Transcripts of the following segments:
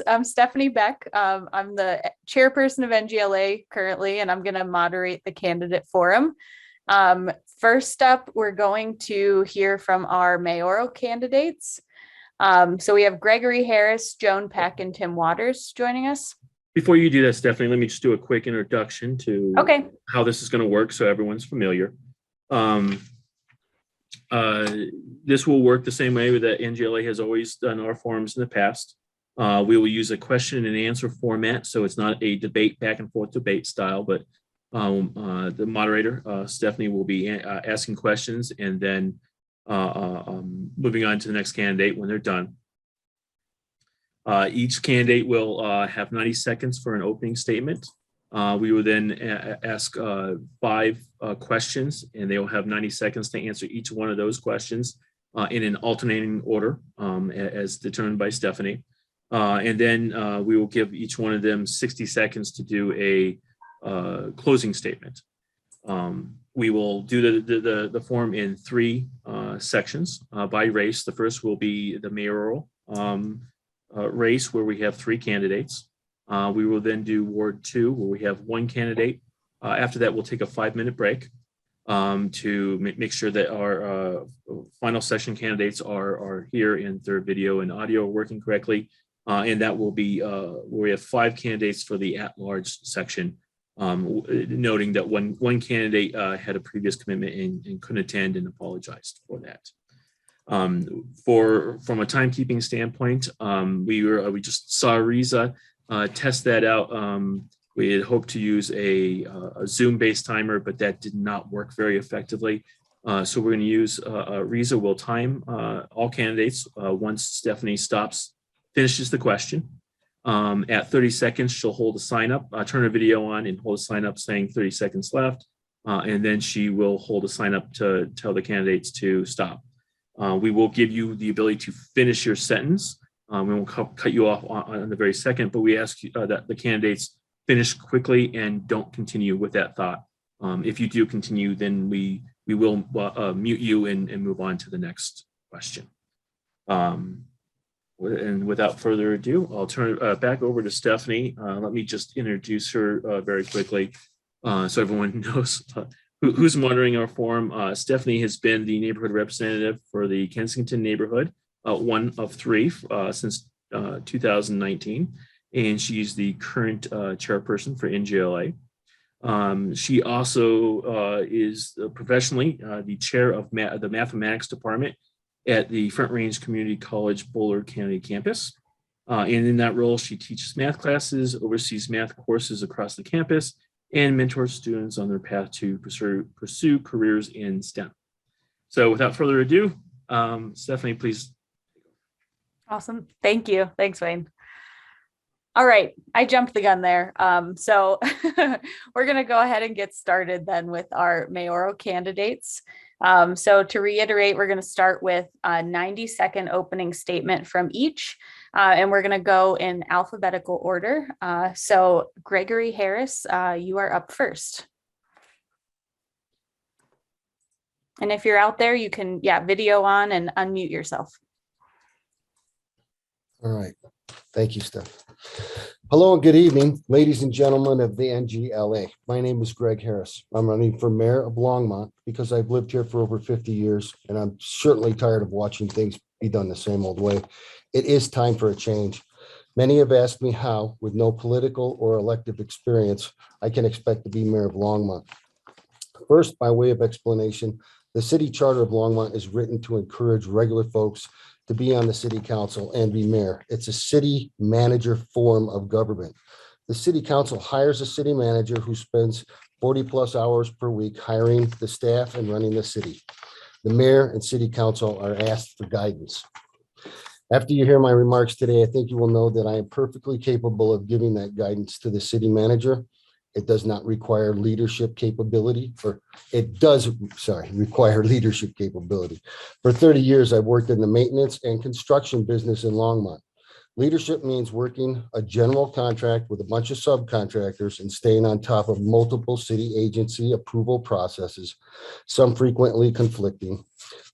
I'm Stephanie Beck. I'm the chairperson of NGLA currently, and I'm going to moderate the candidate forum. First up, we're going to hear from our mayoral candidates. So we have Gregory Harris, Joan Peck, and Tim Waters joining us. Before you do that, Stephanie, let me just do a quick introduction to how this is going to work so everyone's familiar. This will work the same way that NGLA has always done our forums in the past. We will use a question and answer format, so it's not a debate, back and forth debate style, but the moderator, Stephanie, will be asking questions and then moving on to the next candidate when they're done. Each candidate will have 90 seconds for an opening statement. We will then ask 5 questions, and they will have 90 seconds to answer each one of those questions in an alternating order as determined by Stephanie. And then we will give each one of them 60 seconds to do a closing statement. We will do the forum in 3 sections by race. The first will be the mayoral race, where we have 3 candidates. We will then do Ward 2, where we have 1 candidate. After that, we'll take a 5-minute break to make sure that our final session candidates are here and their video and audio are working correctly. And that will be where we have 5 candidates for the at-large section, noting that one candidate had a previous commitment and couldn't attend and apologized for that. From a timekeeping standpoint, we just saw Riza test that out. We had hoped to use a Zoom-based timer, but that did not work very effectively. So we're going to use Riza will time all candidates once Stephanie finishes the question. At 30 seconds, she'll hold a sign up, turn her video on and hold a sign up saying 30 seconds left. And then she will hold a sign up to tell the candidates to stop. We will give you the ability to finish your sentence. We won't cut you off on the very second, but we ask you, that the candidates finish quickly and don't continue with that thought. If you do continue, then we will mute you and move on to the next question. And without further ado, I'll turn it back over to Stephanie. Let me just introduce her very quickly so everyone knows who's monitoring our forum. Stephanie has been the neighborhood representative for the Kensington neighborhood, 1 of 3 since 2019, and she's the current chairperson for NGLA. She also is professionally the chair of the mathematics department at the Front Range Community College Boulder County campus. And in that role, she teaches math classes, oversees math courses across the campus, and mentors students on their path to pursue careers in STEM. So without further ado, Stephanie, please. Awesome. Thank you. Thanks, Wayne. All right. I jumped the gun there. So we're going to go ahead and get started then with our mayoral candidates. So to reiterate, we're going to start with a 90-second opening statement from each, and we're going to go in alphabetical order. So Gregory Harris, you are up first. And if you're out there, you can, video on and unmute yourself. All right. Thank you, Steph. Hello and good evening, ladies and gentlemen of the NGLA. My name is Greg Harris. I'm running for mayor of Longmont because I've lived here for over 50 years, and I'm certainly tired of watching things be done the same old way. It is time for a change. Many have asked me how, with no political or elective experience, I can expect to be mayor of Longmont. First, by way of explanation, the city charter of Longmont is written to encourage regular folks to be on the city council and be mayor. It's a city manager form of government. The city council hires a city manager who spends 40+ hours per week hiring the staff and running the city. The mayor and city council are asked for guidance. After you hear my remarks today, I think you will know that I am perfectly capable of giving that guidance to the city manager. It does not require leadership capability, or it does, require leadership capability. For 30 years, I've worked in the maintenance and construction business in Longmont. Leadership means working a general contract with a bunch of subcontractors and staying on top of multiple city agency approval processes, some frequently conflicting.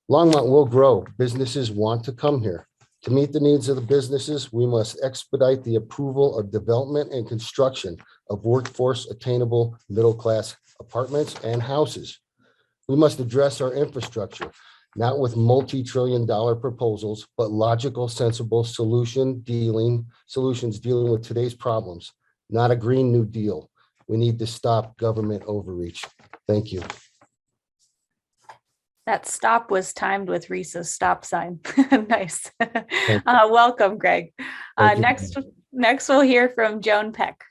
Longmont will grow. Businesses want to come here. To meet the needs of the businesses, we must expedite the approval of development and construction of workforce attainable middle-class apartments and houses. We must address our infrastructure, not with multi-trillion-dollar proposals, but logical, sensible solutions dealing with today's problems, not a Green New Deal. We need to stop government overreach. Thank you. That stop was timed with Risa's stop sign. Nice. Welcome, Greg. Thank you. Next we'll hear from Joan Peck.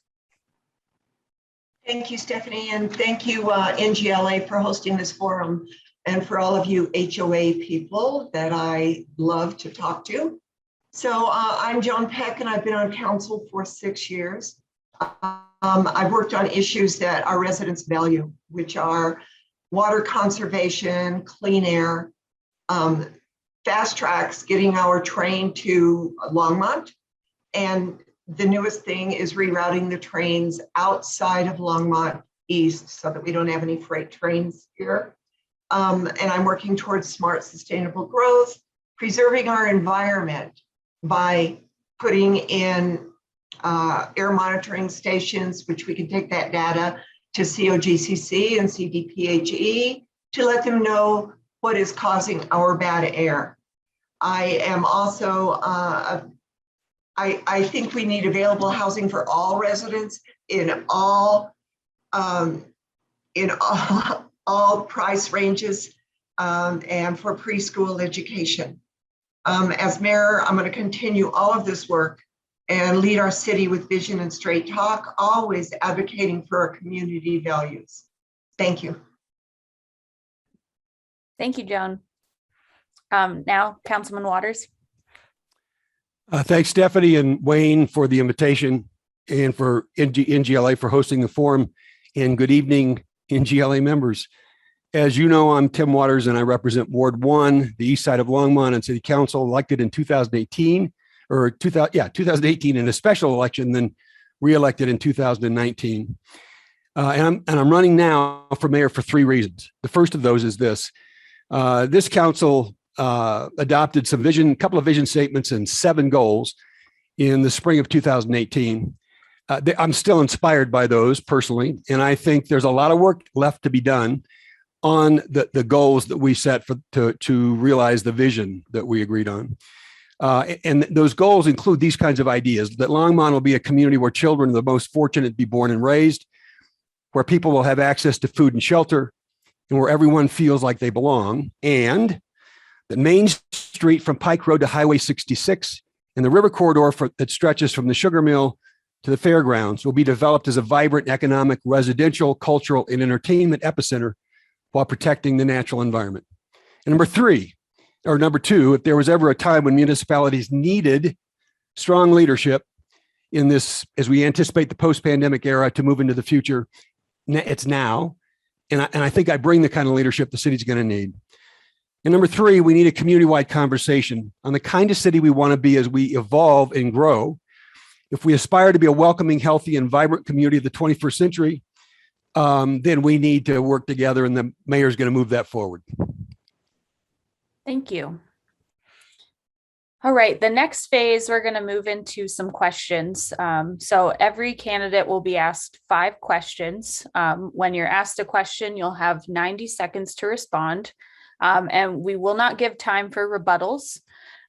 Thank you, Stephanie, and thank you, NGLA, for hosting this forum, and for all of you HOA people that I love to talk to. So I'm Joan Peck, and I've been on council for 6 years. I've worked on issues that our residents value, which are water conservation, clean air, fast tracks, getting our train to Longmont. And the newest thing is rerouting the trains outside of Longmont East so that we don't have any freight trains here. And I'm working towards smart, sustainable growth, preserving our environment by putting in air monitoring stations, which we can take that data to COGCC and CDPHE to let them know what is causing our bad air. I am also, I think we need available housing for all residents in all price ranges, and for preschool education. As mayor, I'm going to continue all of this work and lead our city with vision and straight talk, always advocating for our community values. Thank you. Thank you, Joan. Now, Councilman Waters. Thanks, Stephanie and Wayne, for the invitation, and for NGLA for hosting the forum. And good evening, NGLA members. As you know, I'm Tim Waters, and I represent Ward 1, the east side of Longmont, and City Council, elected in 2018. 2018 in a special election, then re-elected in 2019. And I'm running now for mayor for 3 reasons. The first of those is this. This council adopted a couple of vision statements and 7 goals in the spring of 2018. I'm still inspired by those personally, and I think there's a lot of work left to be done on the goals that we set to realize the vision that we agreed on. And those goals include these kinds of ideas: that Longmont will be a community where children are the most fortunate to be born and raised, where people will have access to food and shelter, and where everyone feels like they belong, and that Main Street from Pike Road to Highway 66 and the river corridor that stretches from the sugar mill to the fairgrounds will be developed as a vibrant economic, residential, cultural, and entertainment epicenter while protecting the natural environment. And number 2, if there was ever a time when municipalities needed strong leadership in this, as we anticipate the post-pandemic era to move into the future, it's now. And I think I bring the kind of leadership the city's going to need. And number 3, we need a community-wide conversation on the kind of city we want to be as we evolve and grow. If we aspire to be a welcoming, healthy, and vibrant community of the 21st century, then we need to work together, and the mayor's going to move that forward. Thank you. All right, the next phase, we're going to move into some questions. So every candidate will be asked 5 questions. When you're asked a question, you'll have 90 seconds to respond, and we will not give time for rebuttals.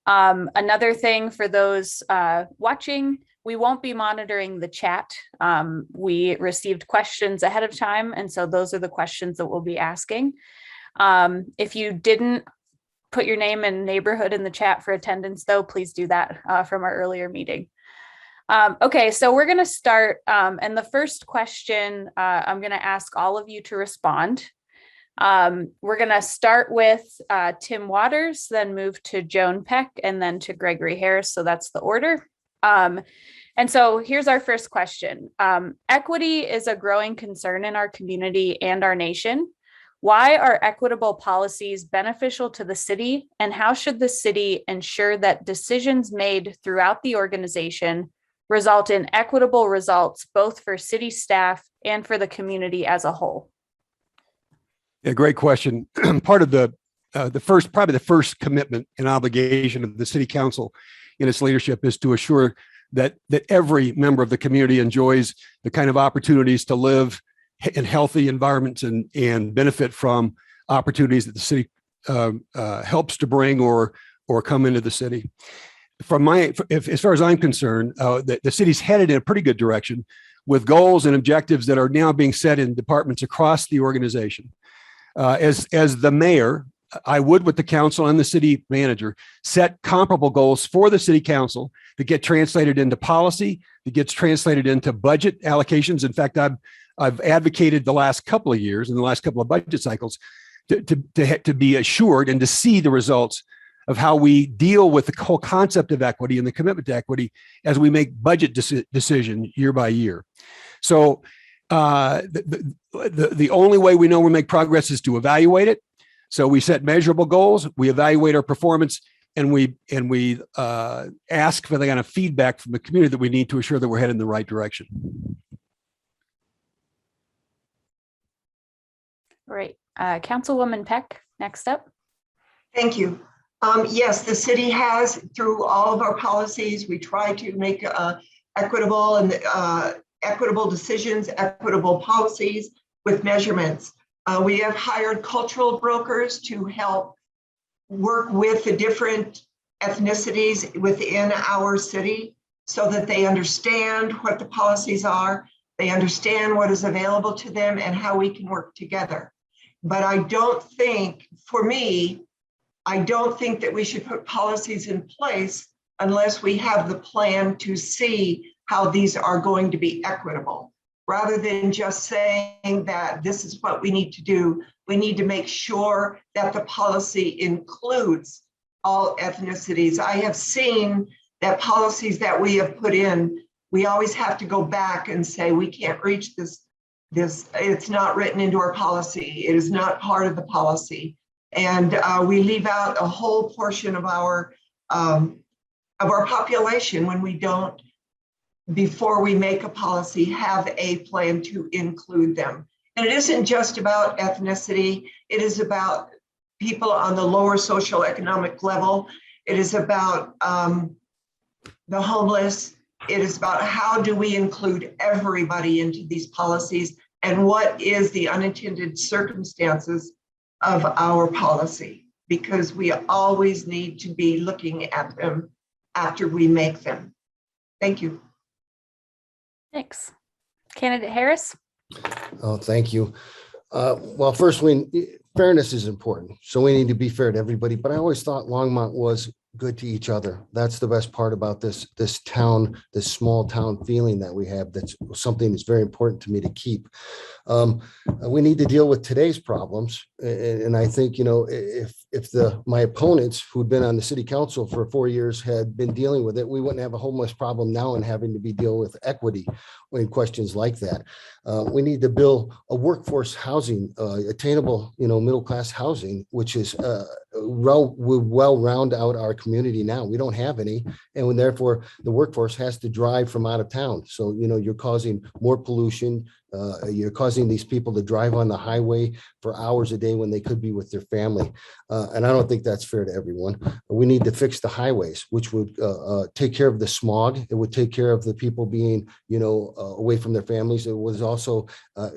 Another thing for those watching, we won't be monitoring the chat. We received questions ahead of time, and so those are the questions that we'll be asking. If you didn't put your name and neighborhood in the chat for attendance, though, please do that from our earlier meeting. Okay, so we're going to start. And the first question, I'm going to ask all of you to respond. We're going to start with Tim Waters, then move to Joan Peck, and then to Gregory Harris. So that's the order. And so here's our first question. Equity is a growing concern in our community and our nation. Why are equitable policies beneficial to the city, and how should the city ensure that decisions made throughout the organization result in equitable results, both for city staff and for the community as a whole? Yeah, great question. Part of the probably the first commitment and obligation of the city council in its leadership is to assure that every member of the community enjoys the kind of opportunities to live in healthy environments and benefit from opportunities that the city helps to bring or come into the city. As far as I'm concerned, the city's headed in a pretty good direction with goals and objectives that are now being set in departments across the organization. As the mayor, I would, with the council and the city manager, set comparable goals for the city council that get translated into policy, that gets translated into budget allocations. In fact, I've advocated the last couple of years and the last couple of budget cycles to be assured and to see the results of how we deal with the whole concept of equity and the commitment to equity as we make budget decision year by year. So the only way we know we make progress is to evaluate it. So we set measurable goals, we evaluate our performance, and we ask for the kind of feedback from the community that we need to assure that we're heading in the right direction. Great. Councilwoman Peck, next up. Thank you. Yes, the city has, through all of our policies, we try to make equitable and equitable decisions, equitable policies with measurements. We have hired cultural brokers to help work with the different ethnicities within our city so that they understand what the policies are, they understand what is available to them and how we can work together. But I don't think, for me, I don't think that we should put policies in place unless we have the plan to see how these are going to be equitable. Rather than just saying that this is what we need to do, we need to make sure that the policy includes all ethnicities. I have seen that policies that we have put in, we always have to go back and say, we can't reach this, it's not written into our policy. It is not part of the policy. And we leave out a whole portion of our population when we don't, before we make a policy, have a plan to include them. And it isn't just about ethnicity. It is about people on the lower socioeconomic level. It is about the homeless. It is about how do we include everybody into these policies and what is the unintended circumstances of our policy, because we always need to be looking at them after we make them. Thank you. Thanks. Candidate Harris. Oh, thank you. Well, first, fairness is important. So we need to be fair to everybody, but I always thought Longmont was good to each other. That's the best part about this town, this small town feeling that we have. That's something that's very important to me to keep. We need to deal with today's problems. And I think, you know, if my opponents who'd been on the city council for 4 years had been dealing with it, we wouldn't have a homeless problem now and having to be dealing with equity in questions like that. We need to build a workforce housing, attainable, you know, middle-class housing, which is well round out our community now. We don't have any, and therefore the workforce has to drive from out of town. So, you know, you're causing more pollution. You're causing these people to drive on the highway for hours a day when they could be with their family. And I don't think that's fair to everyone. We need to fix the highways, which would take care of the smog. It would take care of the people being, you know, away from their families. It was also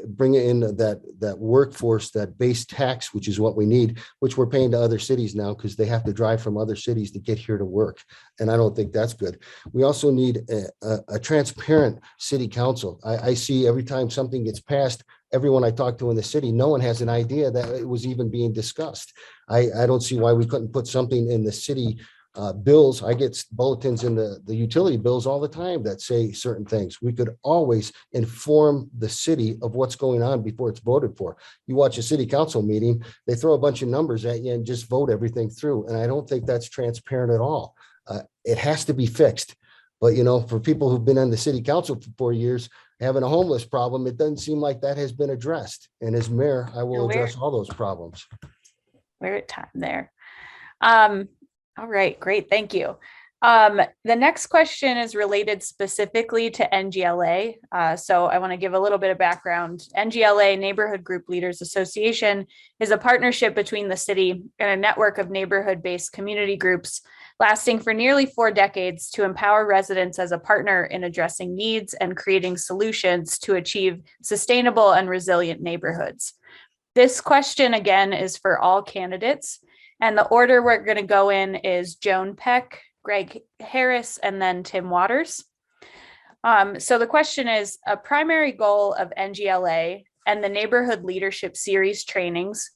bring in that workforce, that base tax, which is what we need, which we're paying to other cities now because they have to drive from other cities to get here to work. And I don't think that's good. We also need a transparent city council. I see every time something gets passed, everyone I talk to in the city, no one has an idea that it was even being discussed. I don't see why we couldn't put something in the city bills. I get bulletins in the utility bills all the time that say certain things. We could always inform the city of what's going on before it's voted for. You watch a city council meeting, they throw a bunch of numbers at you and just vote everything through. And I don't think that's transparent at all. It has to be fixed. But, you know, for people who've been on the city council for 4 years, having a homeless problem, it doesn't seem like that has been addressed. And as mayor, I will address all those problems. We're at time there. All right, great. Thank you. The next question is related specifically to NGLA. So I want to give a little bit of background. NGLA, Neighborhood Group Leaders Association, is a partnership between the city and a network of neighborhood-based community groups lasting for nearly 4 decades to empower residents as a partner in addressing needs and creating solutions to achieve sustainable and resilient neighborhoods. This question, again, is for all candidates. And the order we're going to go in is Joan Peck, Greg Harris, and then Tim Waters. So the question is, a primary goal of NGLA and the Neighborhood Leadership Series trainings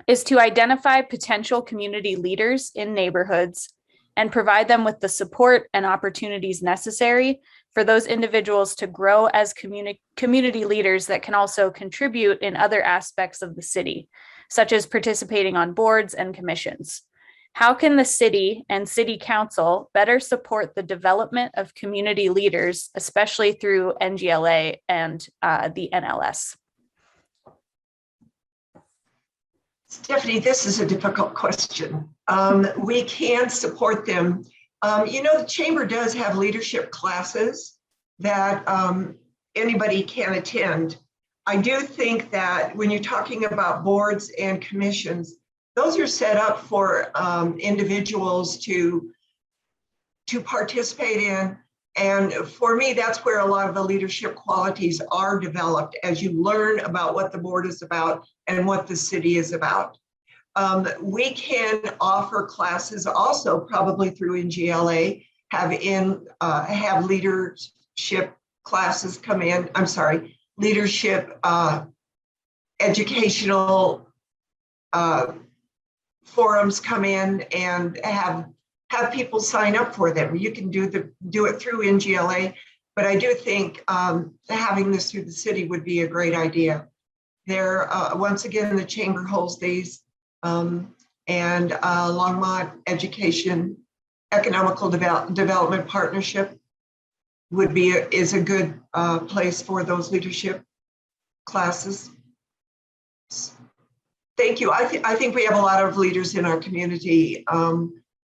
is to identify potential community leaders in neighborhoods and provide them with the support and opportunities necessary for those individuals to grow as community leaders that can also contribute in other aspects of the city, such as participating on boards and commissions. How can the city and city council better support the development of community leaders, especially through NGLA and the NLS? Stephanie, this is a difficult question. We can support them. The chamber does have leadership classes that anybody can attend. I do think that when you're talking about boards and commissions, those are set up for individuals to participate in. And for me, that's where a lot of the leadership qualities are developed as you learn about what the board is about and what the city is about. We can offer classes also probably through NGLA, have leadership classes come in. I'm sorry, leadership educational forums come in and have people sign up for them. You can do it through NGLA, but I do think having this through the city would be a great idea. There, once again, the chamber holds these, and Longmont Education Economical Development Partnership is a good place for those leadership classes. Thank you. I think we have a lot of leaders in our community.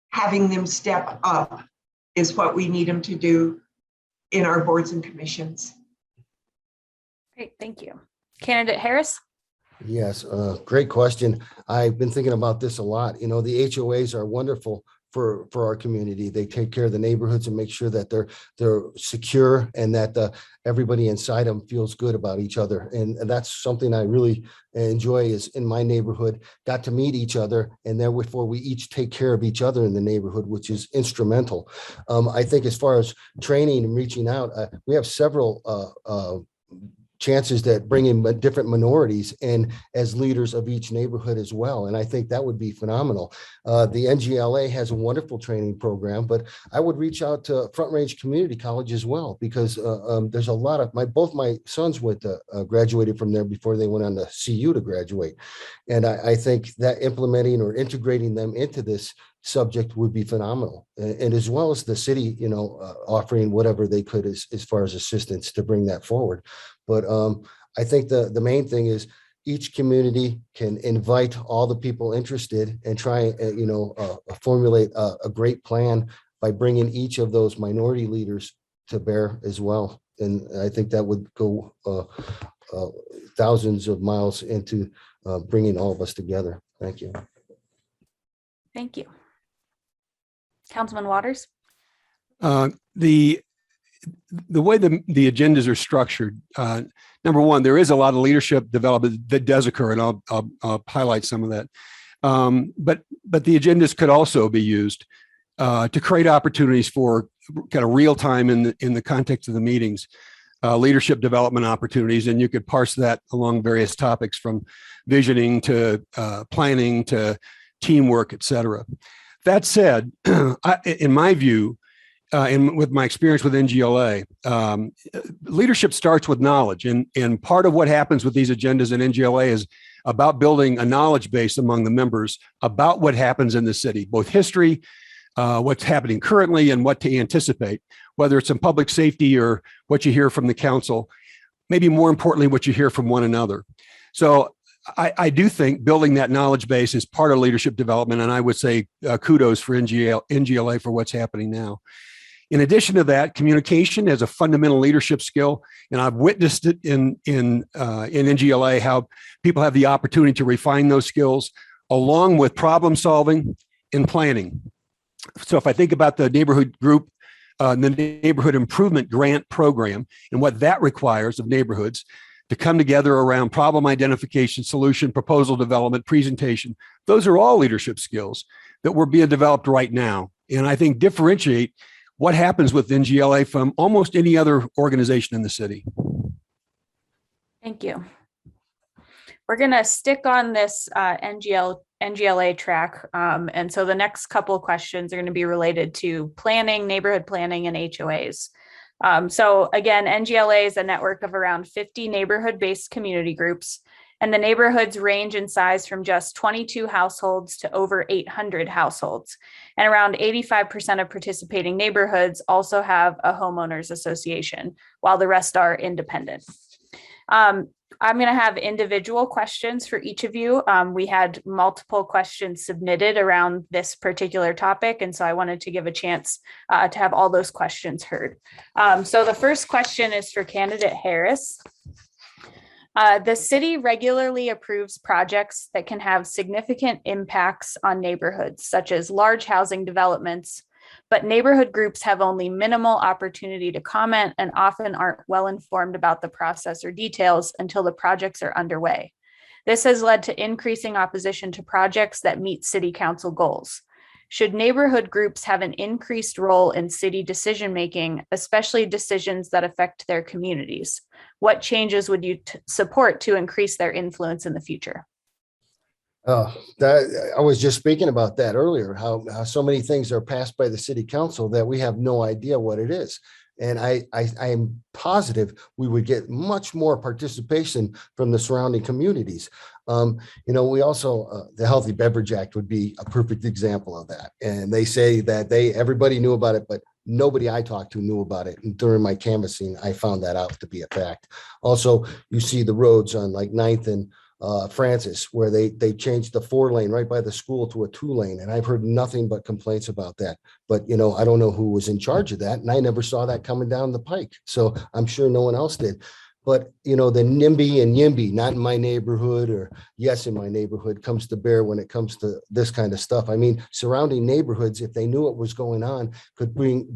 Having them step up is what we need them to do in our boards and commissions. Great, thank you. Candidate Harris? Yes, great question. I've been thinking about this a lot. The HOAs are wonderful for our community. They take care of the neighborhoods and make sure that they're secure and that everybody inside them feels good about each other. And that's something I really enjoy is in my neighborhood, got to meet each other, and therefore we each take care of each other in the neighborhood, which is instrumental. I think as far as training and reaching out, we have several chances that bring in different minorities and as leaders of each neighborhood as well. And I think that would be phenomenal. The NGLA has a wonderful training program, but I would reach out to Front Range Community College as well, because there's a lot of both my sons graduated from there before they went on to CU to graduate. And I think that implementing or integrating them into this subject would be phenomenal. And as well as the city, offering whatever they could as far as assistance to bring that forward. But I think the main thing is each community can invite all the people interested and try, formulate a great plan by bringing each of those minority leaders to bear as well. And I think that would go thousands of miles into bringing all of us together. Thank you. Thank you. Councilman Waters? The way the agendas are structured, number one, there is a lot of leadership development that does occur, and I'll highlight some of that. But the agendas could also be used to create opportunities for kind of real time in the context of the meetings, leadership development opportunities, and you could parse that along various topics from visioning to planning to teamwork, et cetera. That said, in my view, and with my experience with NGLA, leadership starts with knowledge. And part of what happens with these agendas in NGLA is about building a knowledge base among the members about what happens in the city, both history, what's happening currently, and what to anticipate, whether it's in public safety or what you hear from the council, maybe more importantly, what you hear from one another. So I do think building that knowledge base is part of leadership development. And I would say kudos for NGLA for what's happening now. In addition to that, communication is a fundamental leadership skill. And I've witnessed it in NGLA, how people have the opportunity to refine those skills along with problem solving and planning. So if I think about the neighborhood group, the neighborhood improvement grant program and what that requires of neighborhoods to come together around problem identification, solution, proposal development, presentation, those are all leadership skills that were being developed right now. And I think differentiate what happens with NGLA from almost any other organization in the city. Thank you. We're going to stick on this NGLA track. And so the next couple of questions are going to be related to planning, neighborhood planning, and HOAs. So again, NGLA is a network of around 50 neighborhood-based community groups, and the neighborhoods range in size from just 22 households to over 800 households. And around 85% of participating neighborhoods also have a homeowners association, while the rest are independent. I'm going to have individual questions for each of you. We had multiple questions submitted around this particular topic, and so I wanted to give a chance to have all those questions heard. So the first question is for candidate Harris. The city regularly approves projects that can have significant impacts on neighborhoods, such as large housing developments, but neighborhood groups have only minimal opportunity to comment and often aren't well informed about the process or details until the projects are underway. This has led to increasing opposition to projects that meet city council goals. Should neighborhood groups have an increased role in city decision-making, especially decisions that affect their communities? What changes would you support to increase their influence in the future? I was just speaking about that earlier, how so many things are passed by the city council that we have no idea what it is. And I am positive we would get much more participation from the surrounding communities. We also, the Healthy Beverage Act would be a perfect example of that. And they say that everybody knew about it, but nobody I talked to knew about it. And during my canvassing, I found that out to be a fact. Also, you see the roads on like 9th and Francis, where they changed the 4-lane right by the school to a 2-lane. And I've heard nothing but complaints about that. But, I don't know who was in charge of that. And I never saw that coming down the pike. So I'm sure no one else did. But, the NIMBY and YIMBY, not in my neighborhood, or yes, in my neighborhood, comes to bear when it comes to this kind of stuff. I mean, surrounding neighborhoods, if they knew what was going on, could bring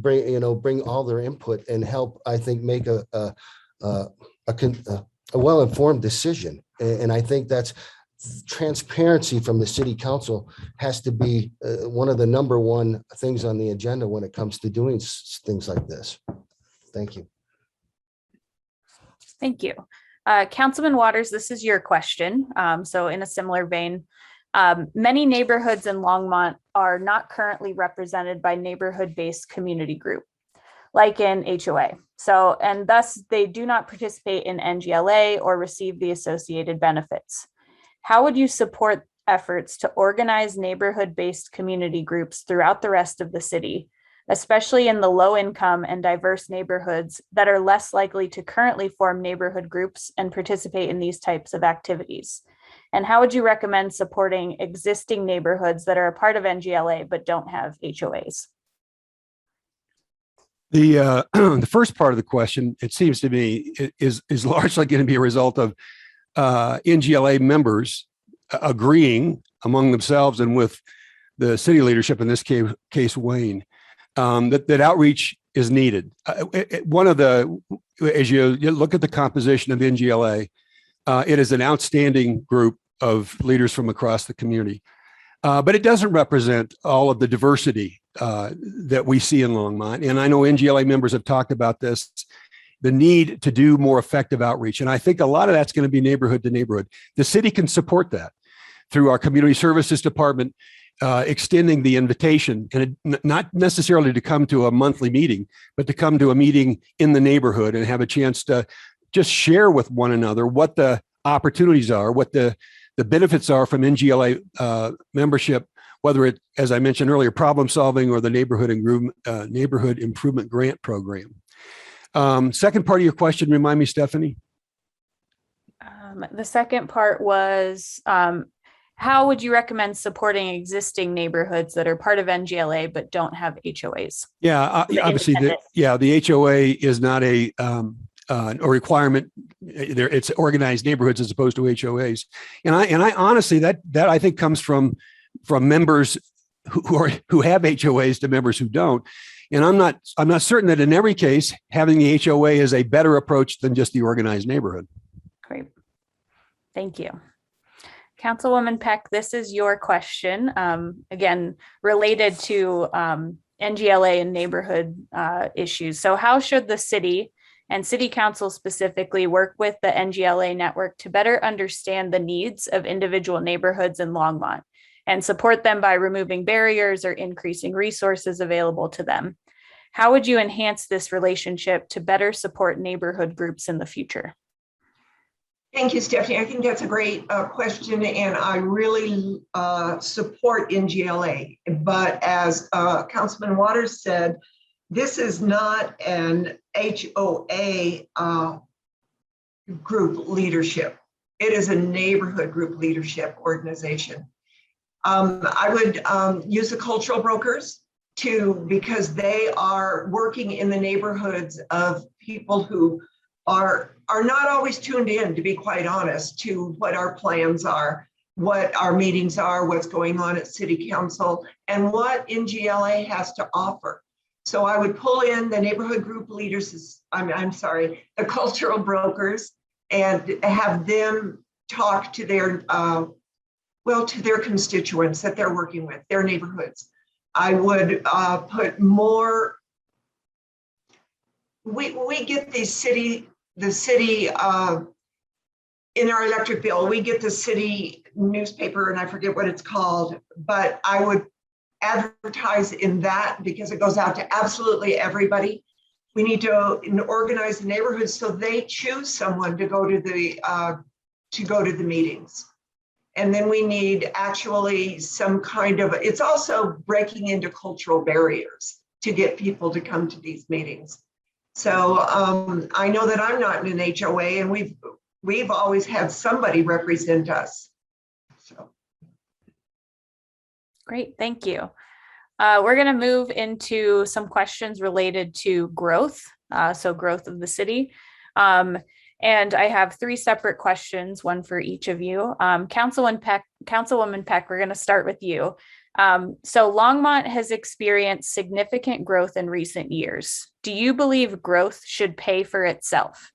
all their input and help, I think, make a well-informed decision. And I think that's transparency from the city council has to be one of the number one things on the agenda when it comes to doing things like this. Thank you. Thank you. Councilman Waters, this is your question. So in a similar vein, many neighborhoods in Longmont are not currently represented by neighborhood-based community group, like in HOA. So, and thus they do not participate in NGLA or receive the associated benefits. How would you support efforts to organize neighborhood-based community groups throughout the rest of the city, especially in the low-income and diverse neighborhoods that are less likely to currently form neighborhood groups and participate in these types of activities? And how would you recommend supporting existing neighborhoods that are a part of NGLA but don't have HOAs? The first part of the question, it seems to me, is largely going to be a result of NGLA members agreeing among themselves and with the city leadership, in this case Wayne, that outreach is needed. As you look at the composition of NGLA, it is an outstanding group of leaders from across the community. But it doesn't represent all of the diversity that we see in Longmont. And I know NGLA members have talked about this, the need to do more effective outreach. And I think a lot of that's going to be neighborhood to neighborhood. The city can support that through our community services department, extending the invitation, and not necessarily to come to a monthly meeting, but to come to a meeting in the neighborhood and have a chance to just share with one another what the opportunities are, what the benefits are from NGLA membership, whether it, as I mentioned earlier, problem solving or the neighborhood improvement grant program. Second part of your question, remind me, Stephanie. The second part was, how would you recommend supporting existing neighborhoods that are part of NGLA but don't have HOAs? Yeah, The obviously, independent. the HOA is not a requirement. It's organized neighborhoods as opposed to HOAs. And I honestly, that I think comes from members who have HOAs to members who don't. And I'm not certain that in every case, having the HOA is a better approach than just the organized neighborhood. Great. Thank you. Councilwoman Peck, this is your question. Again, related to NGLA and neighborhood issues. So how should the city and city council specifically work with the NGLA network to better understand the needs of individual neighborhoods in Longmont and support them by removing barriers or increasing resources available to them? How would you enhance this relationship to better support neighborhood groups in the future? Thank you, Stephanie. I think that's a great question, and I really support NGLA. But as Councilman Waters said, this is not an HOA group leadership. It is a neighborhood group leadership organization. I would use the cultural brokers because they are working in the neighborhoods of people who are not always tuned in, to be quite honest, to what our plans are, what our meetings are, what's going on at city council, and what NGLA has to offer. So I would pull in the neighborhood group leaders, the cultural brokers, and have them talk to their, to their constituents that they're working with, their neighborhoods. I would put more, we get the city in our electric bill, we get the city newspaper, and I forget what it's called, but I would advertise in that because it goes out to absolutely everybody. We need to organize the neighborhoods so they choose someone to go to the meetings. And then we need actually some kind of, it's also breaking into cultural barriers to get people to come to these meetings. So I know that I'm not in an HOA, and we've always had somebody represent us. So. Great, thank you. We're going to move into some questions related to growth, so growth of the city. And I have three separate questions, one for each of you. Councilwoman Peck, we're going to start with you. So Longmont has experienced significant growth in recent years. Do you believe growth should pay for itself?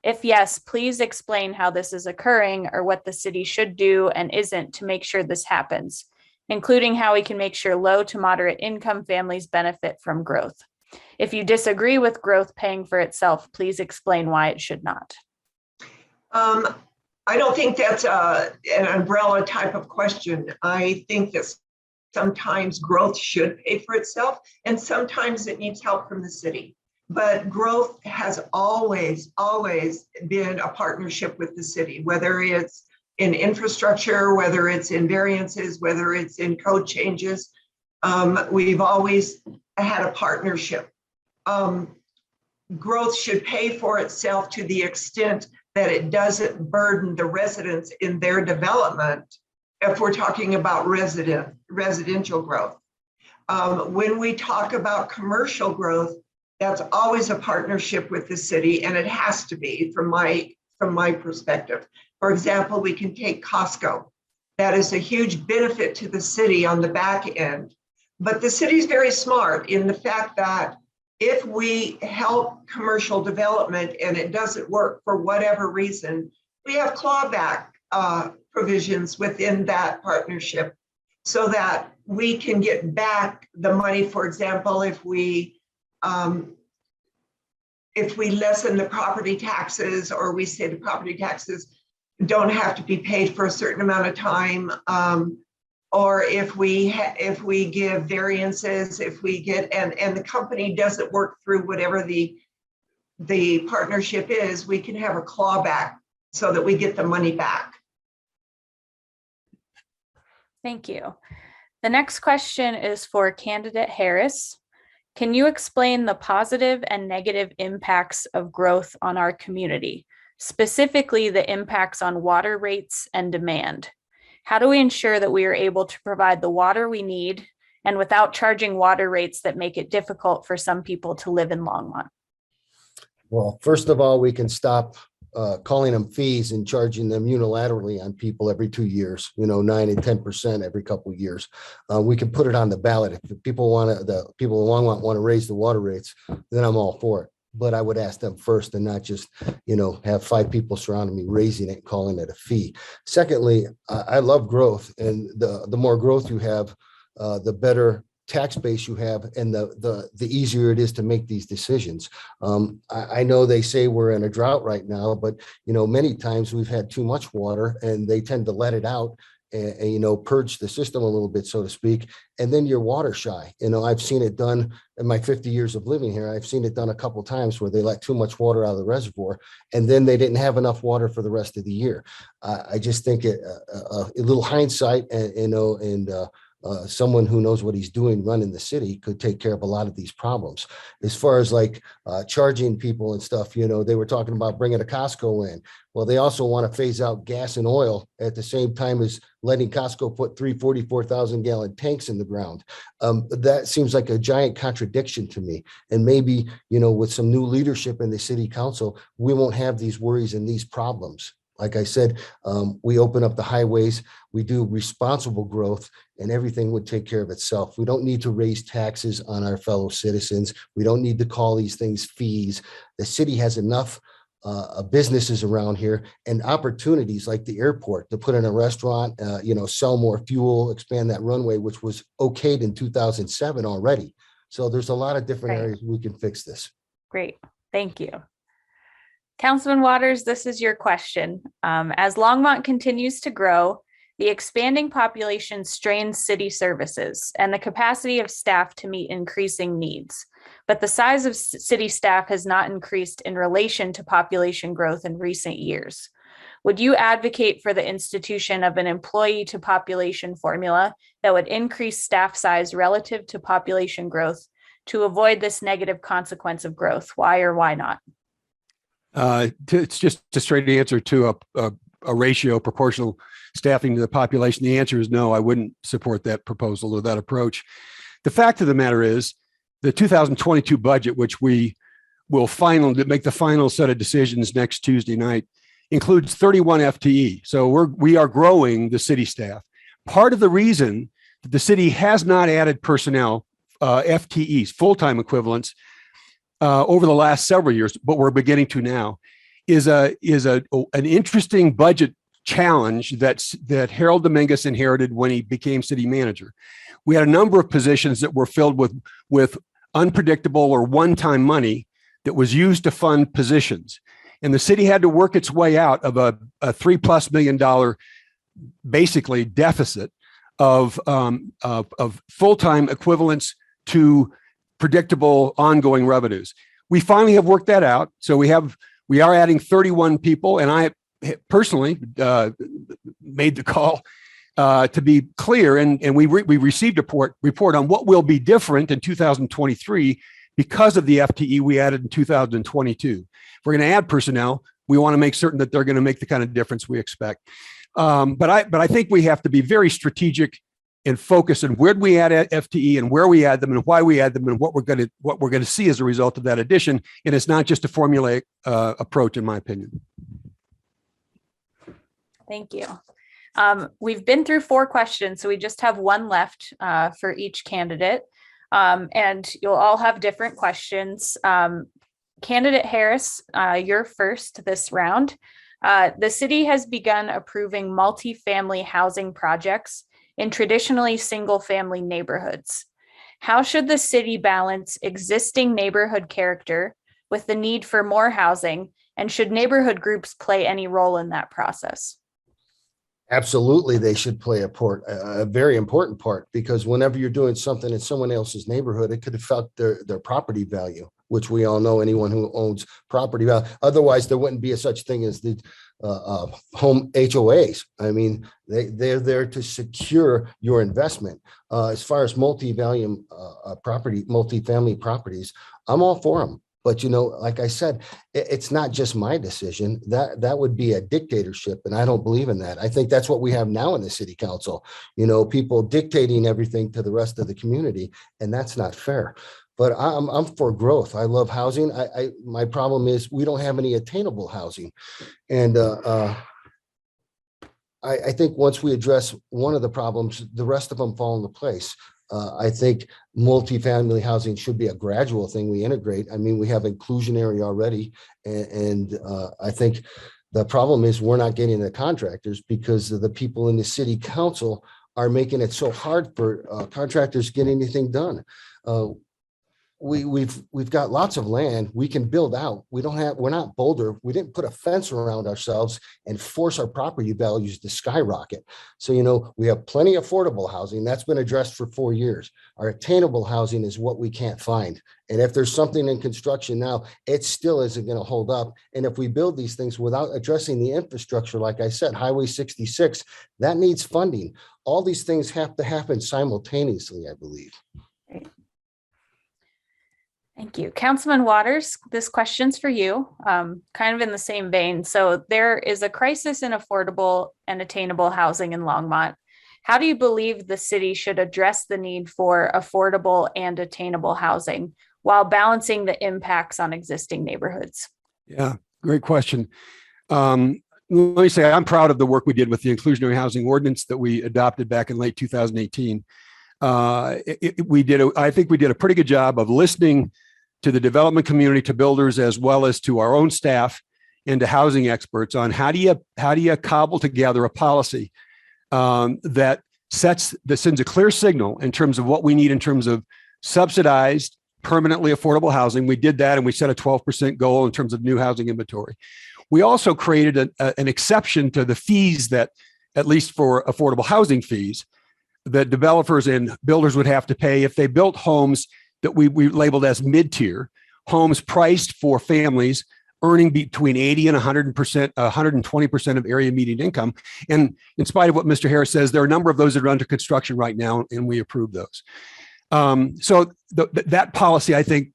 If yes, please explain how this is occurring or what the city should do and isn't to make sure this happens, including how we can make sure low to moderate income families benefit from growth. If you disagree with growth paying for itself, please explain why it should not. I don't think that's an umbrella type of question. I think that sometimes growth should pay for itself, and sometimes it needs help from the city. But growth has always been a partnership with the city, whether it's in infrastructure, whether it's in variances, whether it's in code changes. We've always had a partnership. Growth should pay for itself to the extent that it doesn't burden the residents in their development, if we're talking about residential growth. When we talk about commercial growth, that's always a partnership with the city, and it has to be from my perspective. For example, we can take Costco. That is a huge benefit to the city on the back end. But the city's very smart in the fact that if we help commercial development and it doesn't work for whatever reason, we have clawback provisions within that partnership so that we can get back the money. For example, if we lessen the property taxes, or we say the property taxes don't have to be paid for a certain amount of time, or if we give variances, if we get and the company doesn't work through whatever the partnership is, we can have a clawback so that we get the money back. Thank you. The next question is for candidate Harris. Can you explain the positive and negative impacts of growth on our community? specifically the impacts on water rates and demand. How do we ensure that we are able to provide the water we need and without charging water rates that make it difficult for some people to live in Longmont? Well, first of all, we can stop calling them fees and charging them unilaterally on people every 2 years, 9 and 10% every couple of years. We can put it on the ballot. If the people in Longmont want to raise the water rates, then I'm all for it. But I would ask them first and not just, have 5 people surrounding me raising it and calling it a fee. Secondly, I love growth, and the more growth you have, the better tax base you have, and the easier it is to make these decisions. I know they say we're in a drought right now, but many times we've had too much water and they tend to let it out and purge the system a little bit, so to speak, and then you're water shy. I've seen it done in my 50 years of living here. I've seen it done a couple of times where they let too much water out of the reservoir, and then they didn't have enough water for the rest of the year. I just think a little hindsight, and someone who knows what he's doing running the city could take care of a lot of these problems. As far as charging people and stuff, they were talking about bringing a Costco in. Well, they also want to phase out gas and oil at the same time as letting Costco put 44,000 gallon tanks in the ground. That seems like a giant contradiction to me. And maybe, with some new leadership in the city council, we won't have these worries and these problems. Like I said, we open up the highways, we do responsible growth, and everything would take care of itself. We don't need to raise taxes on our fellow citizens. We don't need to call these things fees. The city has enough businesses around here and opportunities like the airport to put in a restaurant, sell more fuel, expand that runway, which was okayed in 2007 already. So there's a lot of different areas we can fix this. Great, thank you. Councilman Waters, this is your question. As Longmont continues to grow, the expanding population strains city services and the capacity of staff to meet increasing needs. But the size of city staff has not increased in relation to population growth in recent years. Would you advocate for the institution of an employee to population formula that would increase staff size relative to population growth to avoid this negative consequence of growth? Why or why not? It's just a straight answer to a ratio proportional staffing to the population. The answer is no, I wouldn't support that proposal or that approach. The fact of the matter is the 2022 budget, which we will make the final set of decisions next Tuesday night, includes 31 FTE. So we are growing the city staff. Part of the reason that the city has not added personnel, FTEs, full-time equivalents, over the last several years, but we're beginning to now, is an interesting budget challenge that Harold Dominguez inherited when he became city manager. We had a number of positions that were filled with unpredictable or one-time money that was used to fund positions. And the city had to work its way out of a $3+ million basically deficit of full-time equivalents to predictable ongoing revenues. We finally have worked that out. So we are adding 31 people, and I personally made the call to be clear, and we received a report on what will be different in 2023 because of the FTE we added in 2022. If we're going to add personnel, we want to make certain that they're going to make the kind of difference we expect. But I think we have to be very strategic and focus on where we add FTE and where we add them and why we add them and what we're going to see as a result of that addition. And it's not just a formulaic approach, in my opinion. Thank you. We've been through 4 questions, so we just have one left for each candidate. And you'll all have different questions. Candidate Harris, you're first this round. The city has begun approving multifamily housing projects in traditionally single-family neighborhoods. How should the city balance existing neighborhood character with the need for more housing, and should neighborhood groups play any role in that process? Absolutely, they should play a very important part, because whenever you're doing something in someone else's neighborhood, it could affect their property value, which we all know anyone who owns property value. Otherwise, there wouldn't be a such thing as the home HOAs. I mean, they're there to secure your investment. As far as multifamily properties, I'm all for them. But, like I said, it's not just my decision. That would be a dictatorship. And I don't believe in that. I think that's what we have now in the city council, people dictating everything to the rest of the community. And that's not fair. But I'm for growth. I love housing. My problem is we don't have any attainable housing. And I think once we address one of the problems, the rest of them fall into place. I think multifamily housing should be a gradual thing we integrate. I mean, we have inclusionary already. And I think the problem is we're not getting the contractors because the people in the city council are making it so hard for contractors to get anything done. We've got lots of land we can build out. We're not Boulder. We didn't put a fence around ourselves and force our property values to skyrocket. So, we have plenty of affordable housing that's been addressed for 4 years. Our attainable housing is what we can't find. And if there's something in construction now, it still isn't going to hold up. And if we build these things without addressing the infrastructure, like I said, Highway 66, that needs funding. All these things have to happen simultaneously, I believe. Thank you. Councilman Waters, this question's for you, kind of in the same vein. So there is a crisis in affordable and attainable housing in Longmont. How do you believe the city should address the need for affordable and attainable housing while balancing the impacts on existing neighborhoods? Yeah, great question. Let me say I'm proud of the work we did with the inclusionary housing ordinance that we adopted back in late 2018. I think we did a pretty good job of listening to the development community, to builders, as well as to our own staff and to housing experts on how do you cobble together a policy that sends a clear signal in terms of what we need in terms of subsidized, permanently affordable housing. We did that, and we set a 12% goal in terms of new housing inventory. We also created an exception to the fees that, at least for affordable housing fees, that developers and builders would have to pay if they built homes that we labeled as mid-tier, homes priced for families earning between 80 and 120% of area median income. And in spite of what Mr. Harris says, there are a number of those that are under construction right now, and we approve those. So that policy, I think,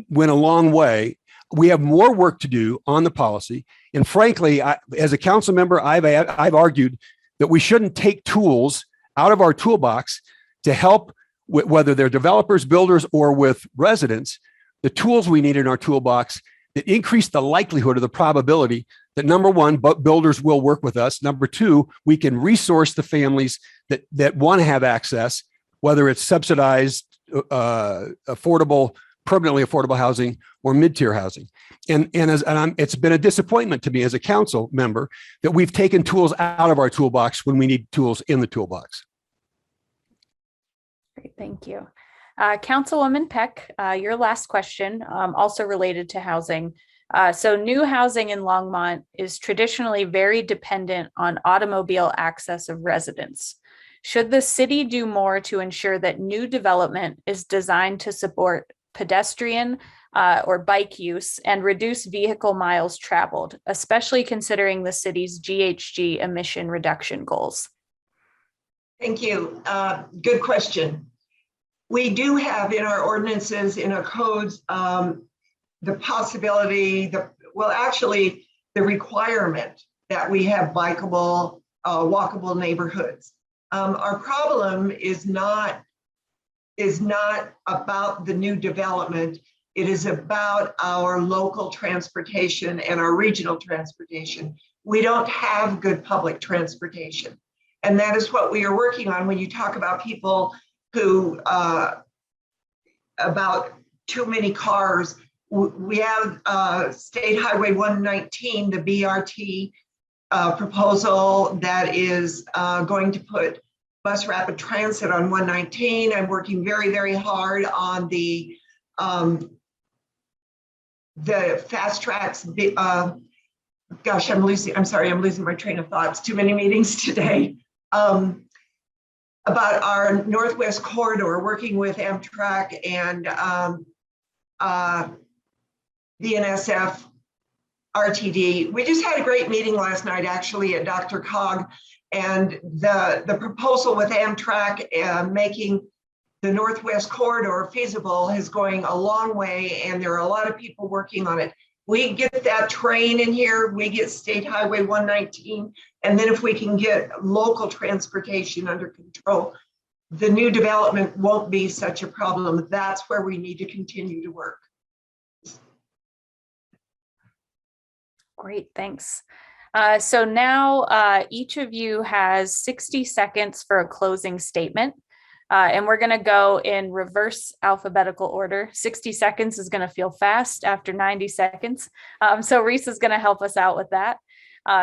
went a long way. We have more work to do on the policy. And frankly, as a council member, I've argued that we shouldn't take tools out of our toolbox to help, whether they're developers, builders, or with residents, the tools we need in our toolbox that increase the likelihood or the probability that, number one, builders will work with us. Number two, we can resource the families that want to have access, whether it's subsidized, affordable, permanently affordable housing or mid-tier housing. And it's been a disappointment to me as a council member that we've taken tools out of our toolbox when we need tools in the toolbox. Great, thank you. Councilwoman Peck, your last question, also related to housing. So new housing in Longmont is traditionally very dependent on automobile access of residents. Should the city do more to ensure that new development is designed to support pedestrian or bike use and reduce vehicle miles traveled, especially considering the city's GHG emission reduction goals? Thank you. Good question. We do have in our ordinances, in our codes, the possibility, the requirement that we have bikeable, walkable neighborhoods. Our problem is not about the new development. It is about our local transportation and our regional transportation. We don't have good public transportation. And that is what we are working on when you talk about people who, about too many cars. We have State Highway 119, the BRT proposal that is going to put bus rapid transit on 119. I'm working very, very hard on the fast tracks. Gosh, I'm losing my train of thoughts. Too many meetings today. About our Northwest Corridor, working with Amtrak and BNSF, RTD. We just had a great meeting last night, actually, at Dr. Cog, and the proposal with Amtrak making the Northwest Corridor feasible is going a long way, and there are a lot of people working on it. We get that train in here, we get State Highway 119, and then if we can get local transportation under control, the new development won't be such a problem. That's where we need to continue to work. Great, thanks. So now each of you has 60 seconds for a closing statement. And we're going to go in reverse alphabetical order. 60 seconds is going to feel fast after 90 seconds. So Reese is going to help us out with that.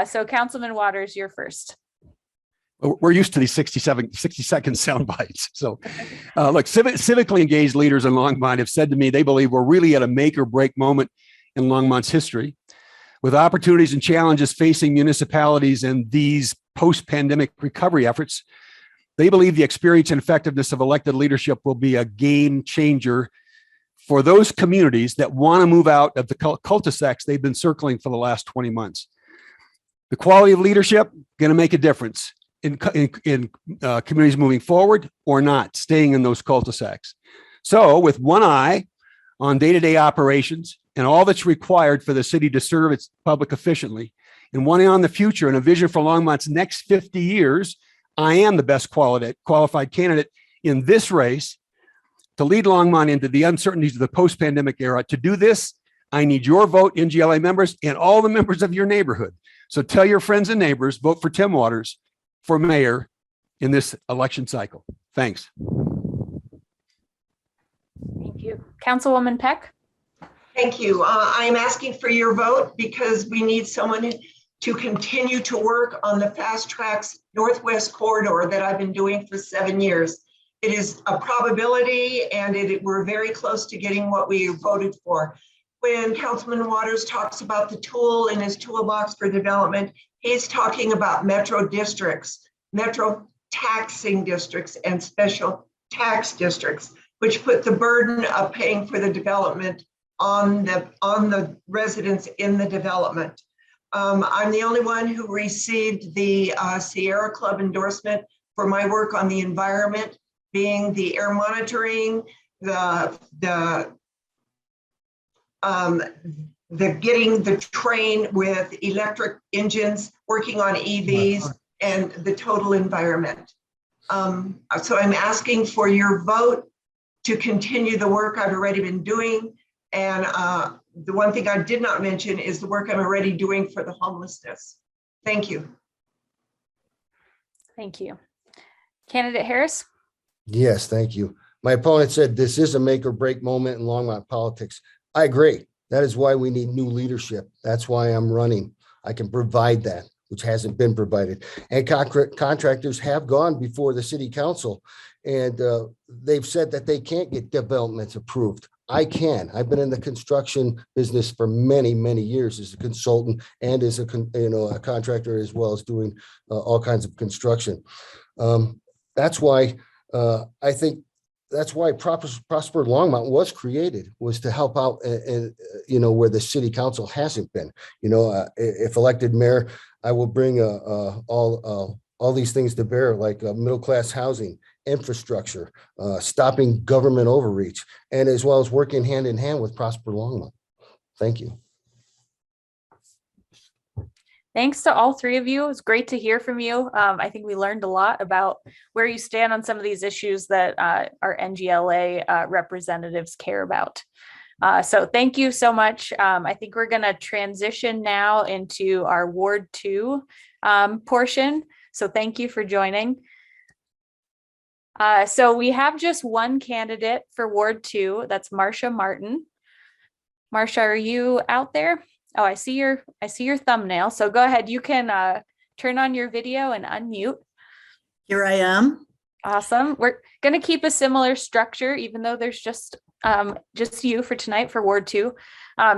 So Councilman Waters, you're first. We're used to these 60-second sound bites. So look, civically engaged leaders in Longmont have said to me they believe we're really at a make or break moment in Longmont's history. With opportunities and challenges facing municipalities and these post-pandemic recovery efforts, they believe the experience and effectiveness of elected leadership will be a game changer for those communities that want to move out of the cul-de-sacs they've been circling for the last 20 months. The quality of leadership going to make a difference in communities moving forward or not, staying in those cul-de-sacs. So with one eye on day-to-day operations and all that's required for the city to serve its public efficiently, and one eye on the future and a vision for Longmont's next 50 years, I am the best qualified candidate in this race to lead Longmont into the uncertainties of the post-pandemic era. To do this, I need your vote, NGLA members, and all the members of your neighborhood. So tell your friends and neighbors, vote for Tim Waters for mayor in this election cycle. Thanks. Thank you. Councilwoman Peck. Thank you. I'm asking for your vote because we need someone to continue to work on the Fast Tracks Northwest Corridor that I've been doing for 7 years. It is a probability, and we're very close to getting what we voted for. When Councilman Waters talks about the tool in his toolbox for development, he's talking about metro districts, metro taxing districts, and special tax districts, which put the burden of paying for the development on the residents in the development. I'm the only one who received the Sierra Club endorsement for my work on the environment, being the air monitoring, the getting the train with electric engines, working on EVs, and the total environment. So I'm asking for your vote to continue the work I've already been doing. And the one thing I did not mention is the work I'm already doing for the homelessness. Thank you. Thank you. Candidate Harris. Yes, thank you. My opponent said this is a make or break moment in Longmont politics. I agree. That is why we need new leadership. That's why I'm running. I can provide that, which hasn't been provided. And contractors have gone before the city council, and they've said that they can't get developments approved. I can. I've been in the construction business for many, many years as a consultant and as a contractor, as well as doing all kinds of construction. That's why I think that's why Prosper Longmont was created, was to help out, where the city council hasn't been. If elected mayor, I will bring all these things to bear, like middle-class housing, infrastructure, stopping government overreach, and as well as working hand in hand with Prosper Longmont. Thank you. Thanks to all three of you. It was great to hear from you. I think we learned a lot about where you stand on some of these issues that our NGLA representatives care about. So thank you so much. I think we're going to transition now into our Ward 2 portion. So thank you for joining. So we have just one candidate for Ward 2. That's Marcia Martin. Marcia, are you out there? Oh, I see your thumbnail. So go ahead. You can turn on your video and unmute. Here I am. Awesome. We're going to keep a similar structure, even though there's just you for tonight for Ward 2.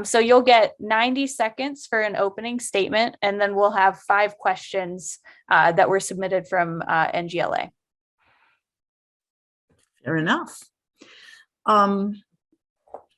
So you'll get 90 seconds for an opening statement, and then we'll have 5 questions that were submitted from NGLA. Fair enough.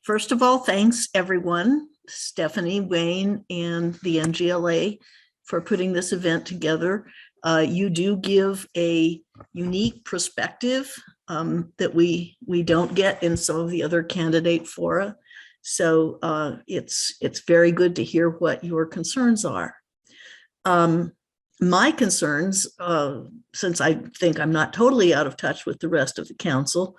First of all, thanks everyone, Stephanie, Wayne, and the NGLA for putting this event together. You do give a unique perspective that we don't get in some of the other candidate fora. So it's very good to hear what your concerns are. My concerns, since I think I'm not totally out of touch with the rest of the council,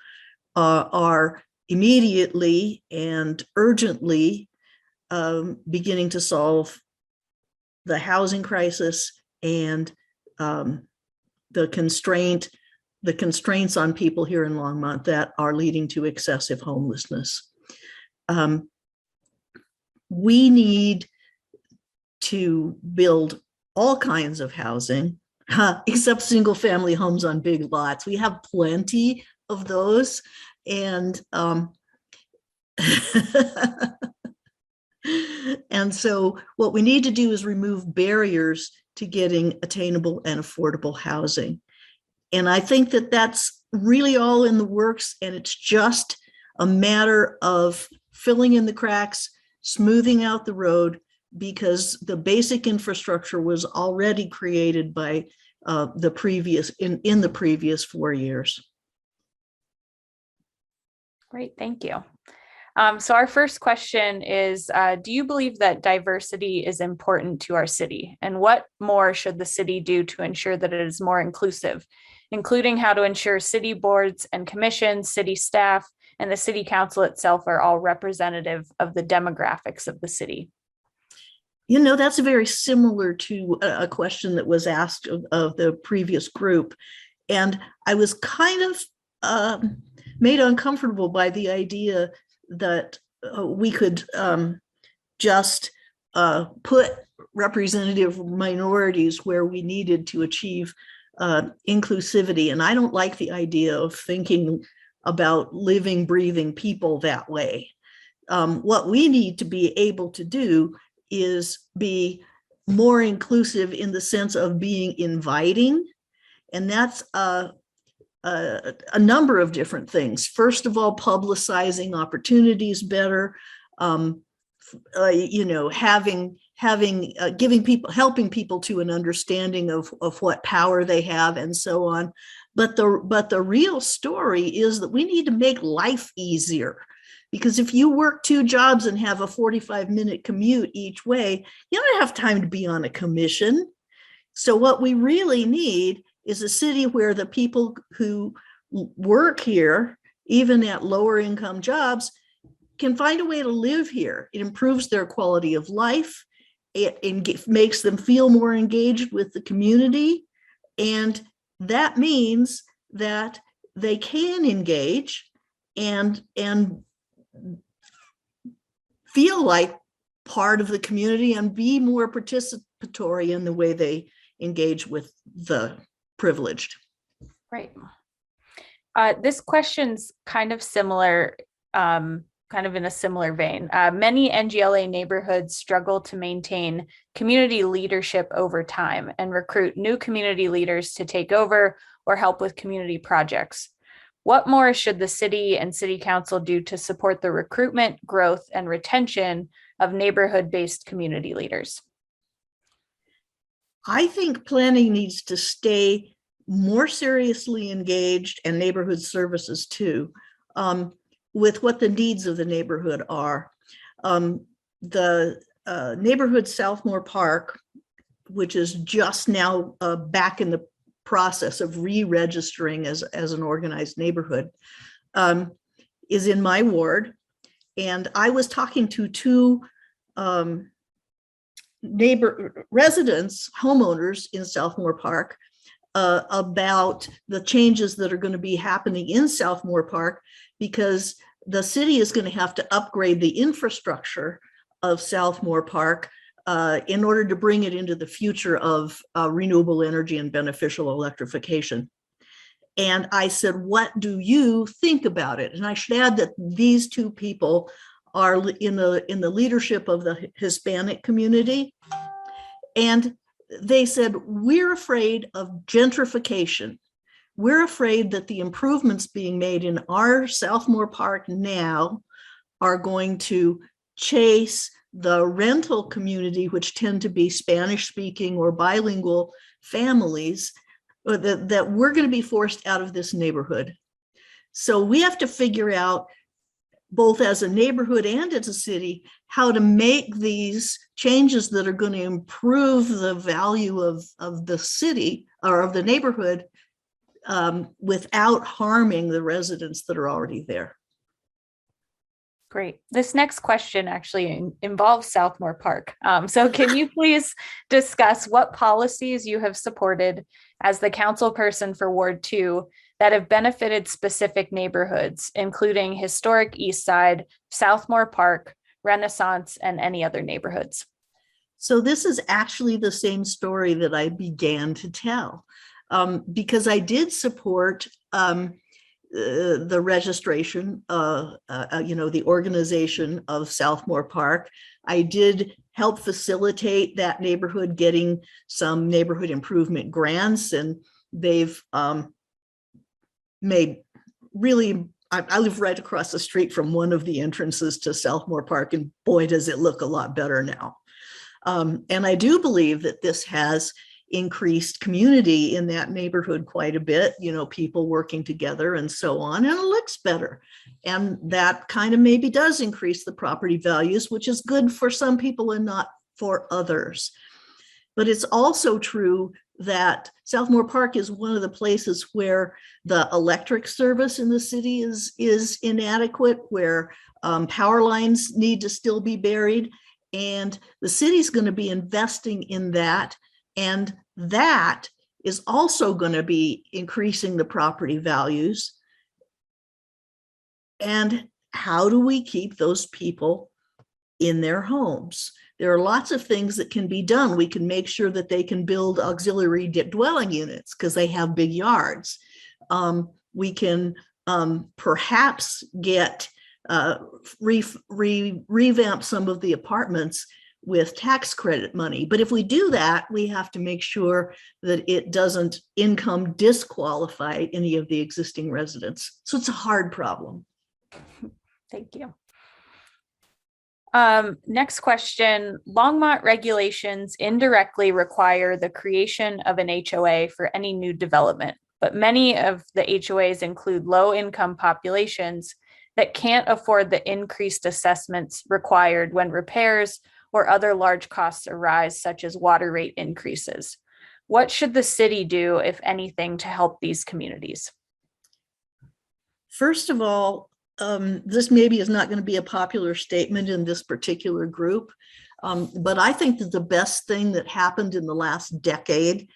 are immediately and urgently beginning to solve the housing crisis and the constraints on people here in Longmont that are leading to excessive homelessness. We need to build all kinds of housing, except single family homes on big lots. We have plenty of those. And and so what we need to do is remove barriers to getting attainable and affordable housing. And I think that that's really all in the works, and it's just a matter of filling in the cracks, smoothing out the road, because the basic infrastructure was already created by the previous 4 years. Great, thank you. So our first question is, do you believe that diversity is important to our city? And what more should the city do to ensure that it is more inclusive, including how to ensure city boards and commissions, city staff, and the city council itself are all representative of the demographics of the city? You know, that's very similar to a question that was asked of the previous group. And I was kind of made uncomfortable by the idea that we could just put representative minorities where we needed to achieve inclusivity. And I don't like the idea of thinking about living, breathing people that way. What we need to be able to do is be more inclusive in the sense of being inviting. And that's a number of different things. First of all, publicizing opportunities better, you know, helping people to an understanding of what power they have and so on. But the real story is that we need to make life easier. Because if you work 2 jobs and have a 45-minute commute each way, you don't have time to be on a commission. So what we really need is a city where the people who work here, even at lower income jobs, can find a way to live here. It improves their quality of life. It makes them feel more engaged with the community. And that means that they can engage and feel like part of the community and be more participatory in the way they engage with the privileged. Right. This question's kind of similar, kind of in a similar vein. Many NGLA neighborhoods struggle to maintain community leadership over time and recruit new community leaders to take over or help with community projects. What more should the city and city council do to support the recruitment, growth, and retention of neighborhood-based community leaders? I think planning needs to stay more seriously engaged, and neighborhood services too, with what the needs of the neighborhood are. The neighborhood Southmore Park, which is just now back in the process of re-registering as an organized neighborhood, is in my ward. And I was talking to 2 residents, homeowners in Southmore Park, about the changes that are going to be happening in Southmore Park, because the city is going to have to upgrade the infrastructure of Southmore Park in order to bring it into the future of renewable energy and beneficial electrification. And I said, what do you think about it? And I should add that these 2 people are in the leadership of the Hispanic community. And they said, we're afraid of gentrification. We're afraid that the improvements being made in our Southmore Park now are going to chase the rental community, which tend to be Spanish speaking or bilingual families, that we're going to be forced out of this neighborhood. So we have to figure out, both as a neighborhood and as a city, how to make these changes that are going to improve the value of the city or of the neighborhood without harming the residents that are already there. Great. This next question actually involves Southmore Park. So can you please discuss what policies you have supported as the council person for Ward 2 that have benefited specific neighborhoods, including historic East Side, Southmore Park, Renaissance, and any other neighborhoods? So this is actually the same story that I began to tell, because I did support the registration, the organization of Southmore Park. I did help facilitate that neighborhood getting some neighborhood improvement grants, and they've made really, I live right across the street from one of the entrances to Southmore Park, and boy, does it look a lot better now. And I do believe that this has increased community in that neighborhood quite a bit, people working together and so on, and it looks better. And that kind of maybe does increase the property values, which is good for some people and not for others. But it's also true that Southmore Park is one of the places where the electric service in the city is inadequate, where power lines need to still be buried. And the city's going to be investing in that. And that is also going to be increasing the property values. And how do we keep those people in their homes? There are lots of things that can be done. We can make sure that they can build auxiliary dwelling units because they have big yards. We can perhaps get revamp some of the apartments with tax credit money. But if we do that, we have to make sure that it doesn't income disqualify any of the existing residents. So it's a hard problem. Thank you. Next question. Longmont regulations indirectly require the creation of an HOA for any new development, but many of the HOAs include low-income populations that can't afford the increased assessments required when repairs or other large costs arise, such as water rate increases. What should the city do, if anything, to help these communities? First of all, this maybe is not going to be a popular statement in this particular group, but I think that the best thing that happened in the last decade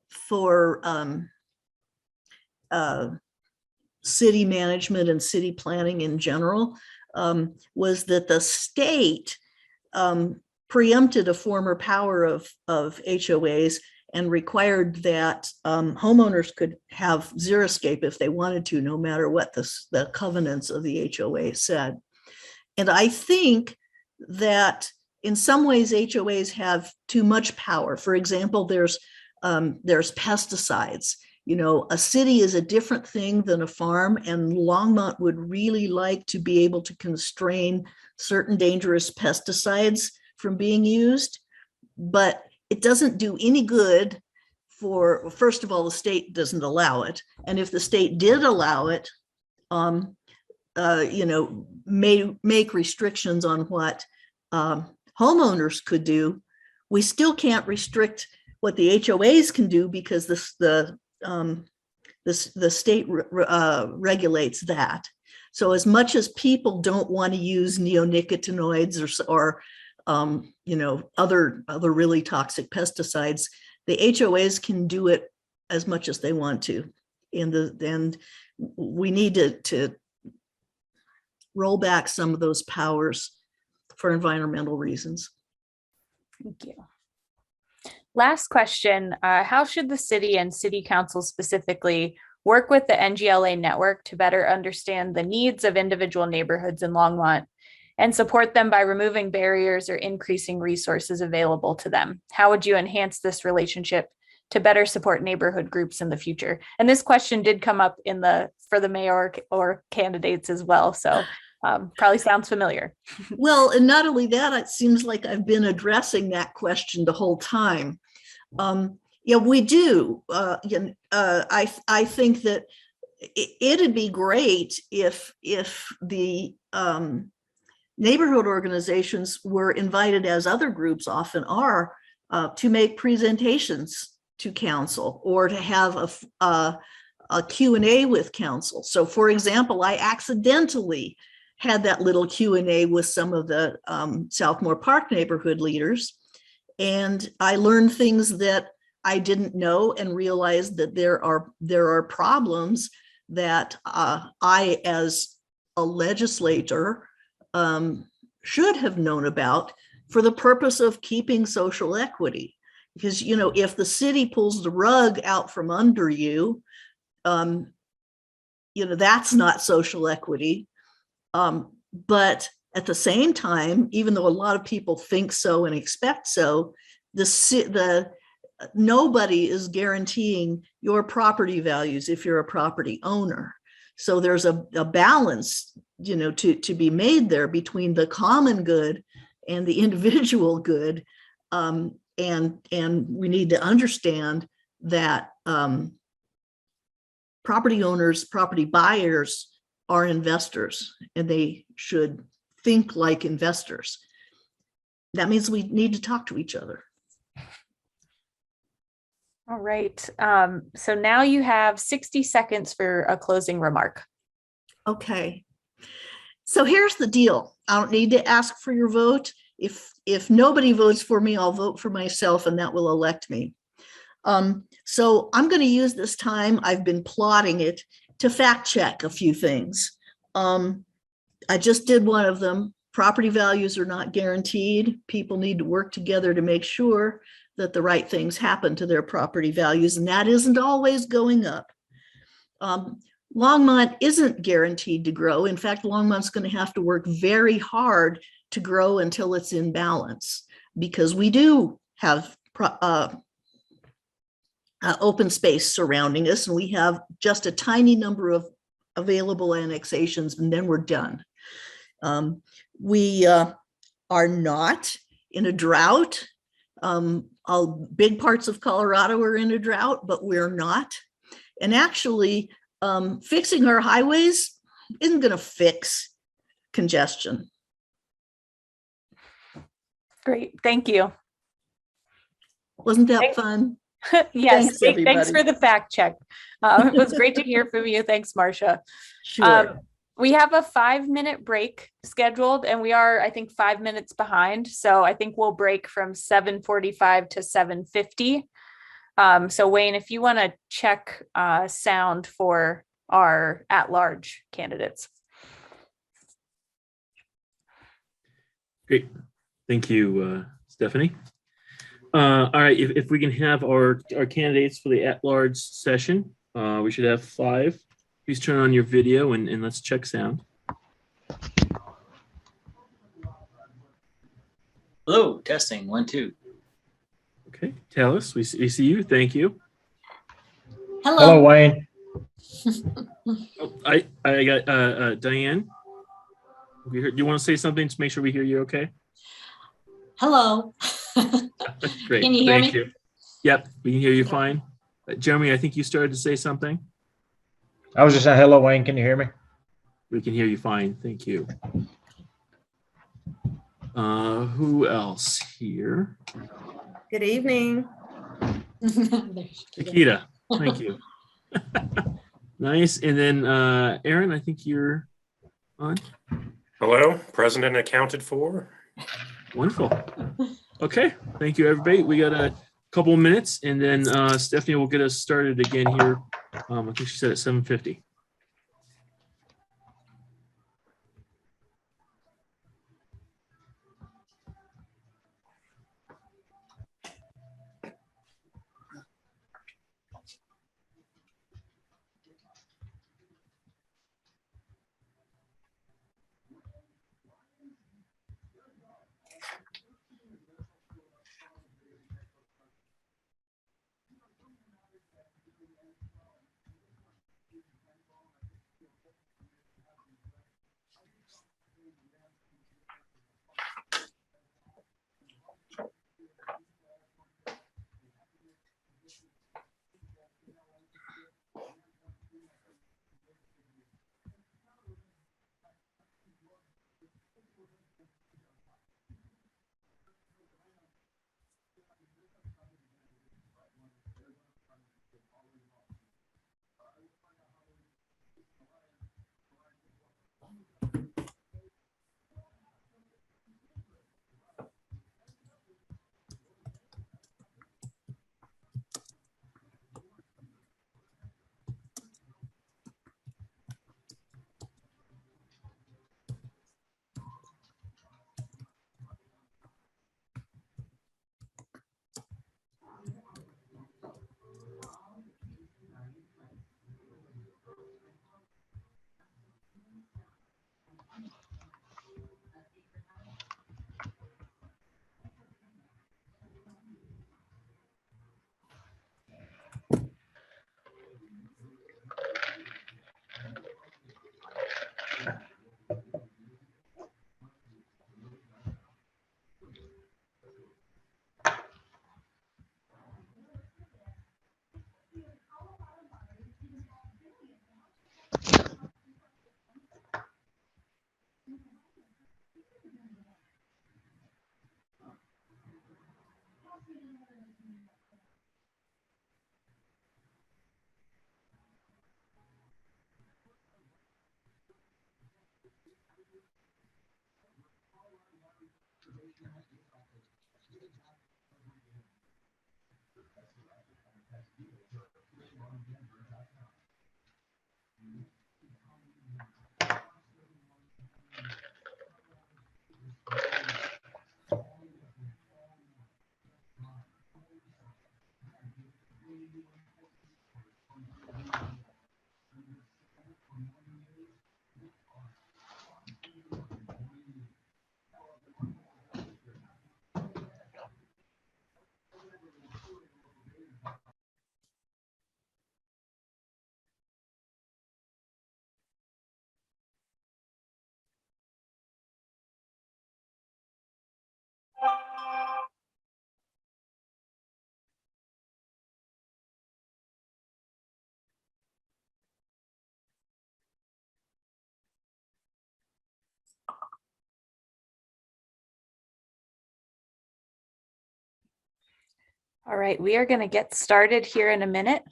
for city management and city planning in general was that the state preempted a former power of HOAs and required that homeowners could have xeriscape if they wanted to, no matter what the covenants of the HOA said. And I think that in some ways HOAs have too much power. For example, there's pesticides. A city is a different thing than a farm, and Longmont would really like to be able to constrain certain dangerous pesticides from being used, but it doesn't do any good for, first of all, the state doesn't allow it. And if the state did allow it, may make restrictions on what homeowners could do, we still can't restrict what the HOAs can do because the state regulates that. So as much as people don't want to use neonicotinoids or other really toxic pesticides, the HOAs can do it as much as they want to. And we need to roll back some of those powers for environmental reasons. Thank you. Last question. How should the city and city council specifically work with the NGLA network to better understand the needs of individual neighborhoods in Longmont and support them by removing barriers or increasing resources available to them? How would you enhance this relationship to better support neighborhood groups in the future? And this question did come up for the mayor or candidates as well. So probably sounds familiar. Well, and not only that, it seems like I've been addressing that question the whole time. Yeah, we do. I think that it'd be great if the neighborhood organizations were invited, as other groups often are, to make presentations to council or to have a Q&A with council. So for example, I accidentally had that little Q&A with some of the Southmore Park neighborhood leaders. And I learned things that I didn't know and realized that there are problems that I, as a legislator, should have known about for the purpose of keeping social equity. Because, you know, if the city pulls the rug out from under you, you know, that's not social equity. But at the same time, even though a lot of people think so and expect so, nobody is guaranteeing your property values if you're a property owner. So there's a balance, you know, to be made there between the common good and the individual good. And we need to understand that property owners, property buyers are investors, and they should think like investors. That means we need to talk to each other. All right. So now you have 60 seconds for a closing remark. Okay. So here's the deal. I don't need to ask for your vote. If nobody votes for me, I'll vote for myself, and that will elect me. So I'm going to use this time, I've been plotting it, to fact check a few things. I just did one of them. Property values are not guaranteed. People need to work together to make sure that the right things happen to their property values, and that isn't always going up. Longmont isn't guaranteed to grow. In fact, Longmont's going to have to work very hard to grow until it's in balance, because we do have open space surrounding us, and we have just a tiny number of available annexations, and then we're done. We are not in a drought. Big parts of Colorado are in a drought, but we're not. And actually, fixing our highways isn't going to fix congestion. Great. Thank you. Wasn't that fun? Yes. Thanks, Thanks for everybody. the fact check. It was great to hear from you. Thanks, Marcia. Sure. We have a 5-minute break scheduled, and we are, I think, 5 minutes behind. So I think we'll break from 7:45 to 7:50. So Wayne, if you want to check sound for our at-large candidates. Great. Thank you, Stephanie. All right, if we can have our candidates for the at-large session, we should have 5. Please turn on your video and let's check sound. Hello, testing 1, 2. Okay, Talis, we see you. Thank you. Hello, Wayne. Oh, I got Diane. Do you want to say something to make sure we hear you? Okay. Hello. Great. Can you hear Thank me? you. Yep, we can hear you fine. Jeremy, I think you started to say something. I was just saying, hello, Wayne. Can you hear me? We can hear you fine. Thank you. Who else here? Good evening. Nikita, thank you. Nice. And then Aaron, I think you're on. Hello, President accounted for. Wonderful. Okay, thank you, everybody. We got a couple of minutes, and then Stephanie will get us started again here. I think she said at 7:50. All right, we are going to get started here in a minute.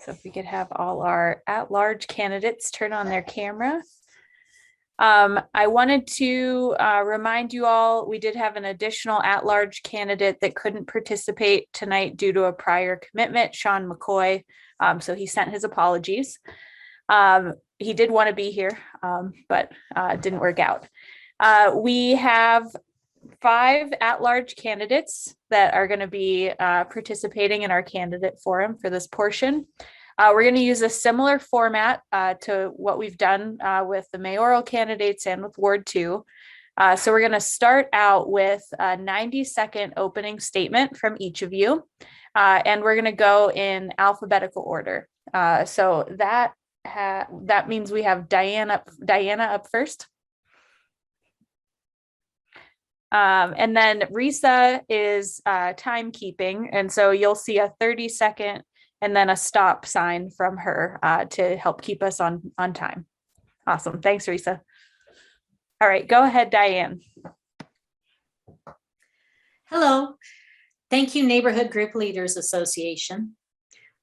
So if we could have all our at-large candidates turn on their camera. I wanted to remind you all, we did have an additional at-large candidate that couldn't participate tonight due to a prior commitment, Sean McCoy. So he sent his apologies. He did want to be here, but it didn't work out. We have 5 at-large candidates that are going to be participating in our candidate forum for this portion. We're going to use a similar format to what we've done with the mayoral candidates and with Ward 2. So we're going to start out with a 90-second opening statement from each of you, and we're going to go in alphabetical order. So that means we have Diana up first. And then Risa is timekeeping. And so you'll see a 30-second and then a stop sign from her to help keep us on time. Awesome. Thanks, Risa. All right, go ahead, Diane. Hello. Thank you, Neighborhood Group Leaders Association,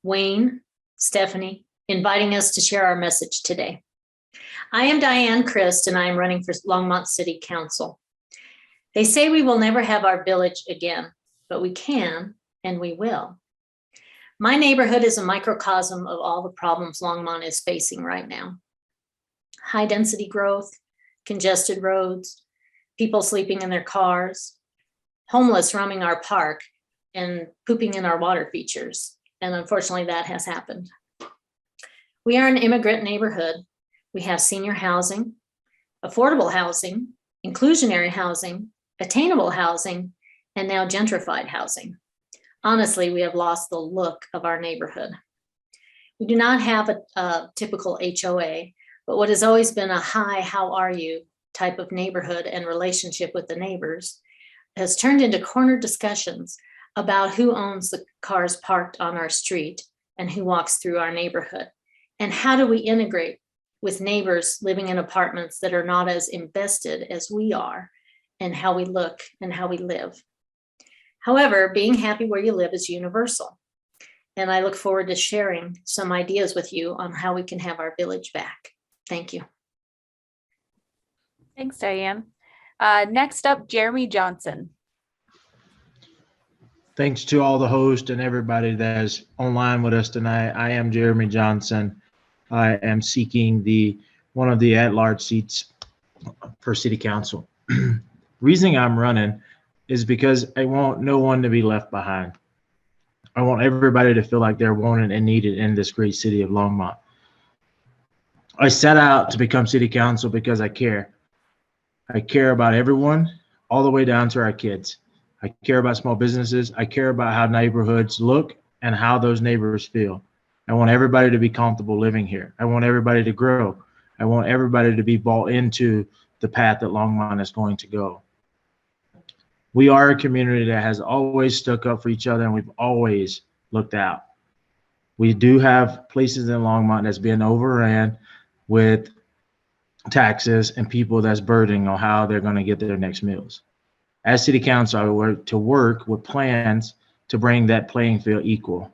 Wayne, Stephanie, inviting us to share our message today. I am Diane Christ, and I am running for Longmont City Council. They say we will never have our village again, but we can, and we will. My neighborhood is a microcosm of all the problems Longmont is facing right now. High density growth, congested roads, people sleeping in their cars, homeless roaming our park, and pooping in our water features. And unfortunately, that has happened. We are an immigrant neighborhood. We have senior housing, affordable housing, inclusionary housing, attainable housing, and now gentrified housing. Honestly, we have lost the look of our neighborhood. We do not have a typical HOA, but what has always been a hi, how are you type of neighborhood and relationship with the neighbors has turned into corner discussions about who owns the cars parked on our street and who walks through our neighborhood, and how do we integrate with neighbors living in apartments that are not as invested as we are, and how we look and how we live. However, being happy where you live is universal. And I look forward to sharing some ideas with you on how we can have our village back. Thank you. Thanks, Diane. Next up, Jeremy Johnson. Thanks to all the hosts and everybody that is online with us tonight. I am Jeremy Johnson. I am seeking one of the at-large seats for City Council. Reason I'm running is because I want no one to be left behind. I want everybody to feel like they're wanted and needed in this great city of Longmont. I set out to become City Council because I care. I care about everyone, all the way down to our kids. I care about small businesses. I care about how neighborhoods look and how those neighbors feel. I want everybody to be comfortable living here. I want everybody to grow. I want everybody to be bought into the path that Longmont is going to go. We are a community that has always stuck up for each other, and we've always looked out. We do have places in Longmont that's been overran with taxes and people that's burdening on how they're going to get their next meals. As city council, I work to work with plans to bring that playing field equal.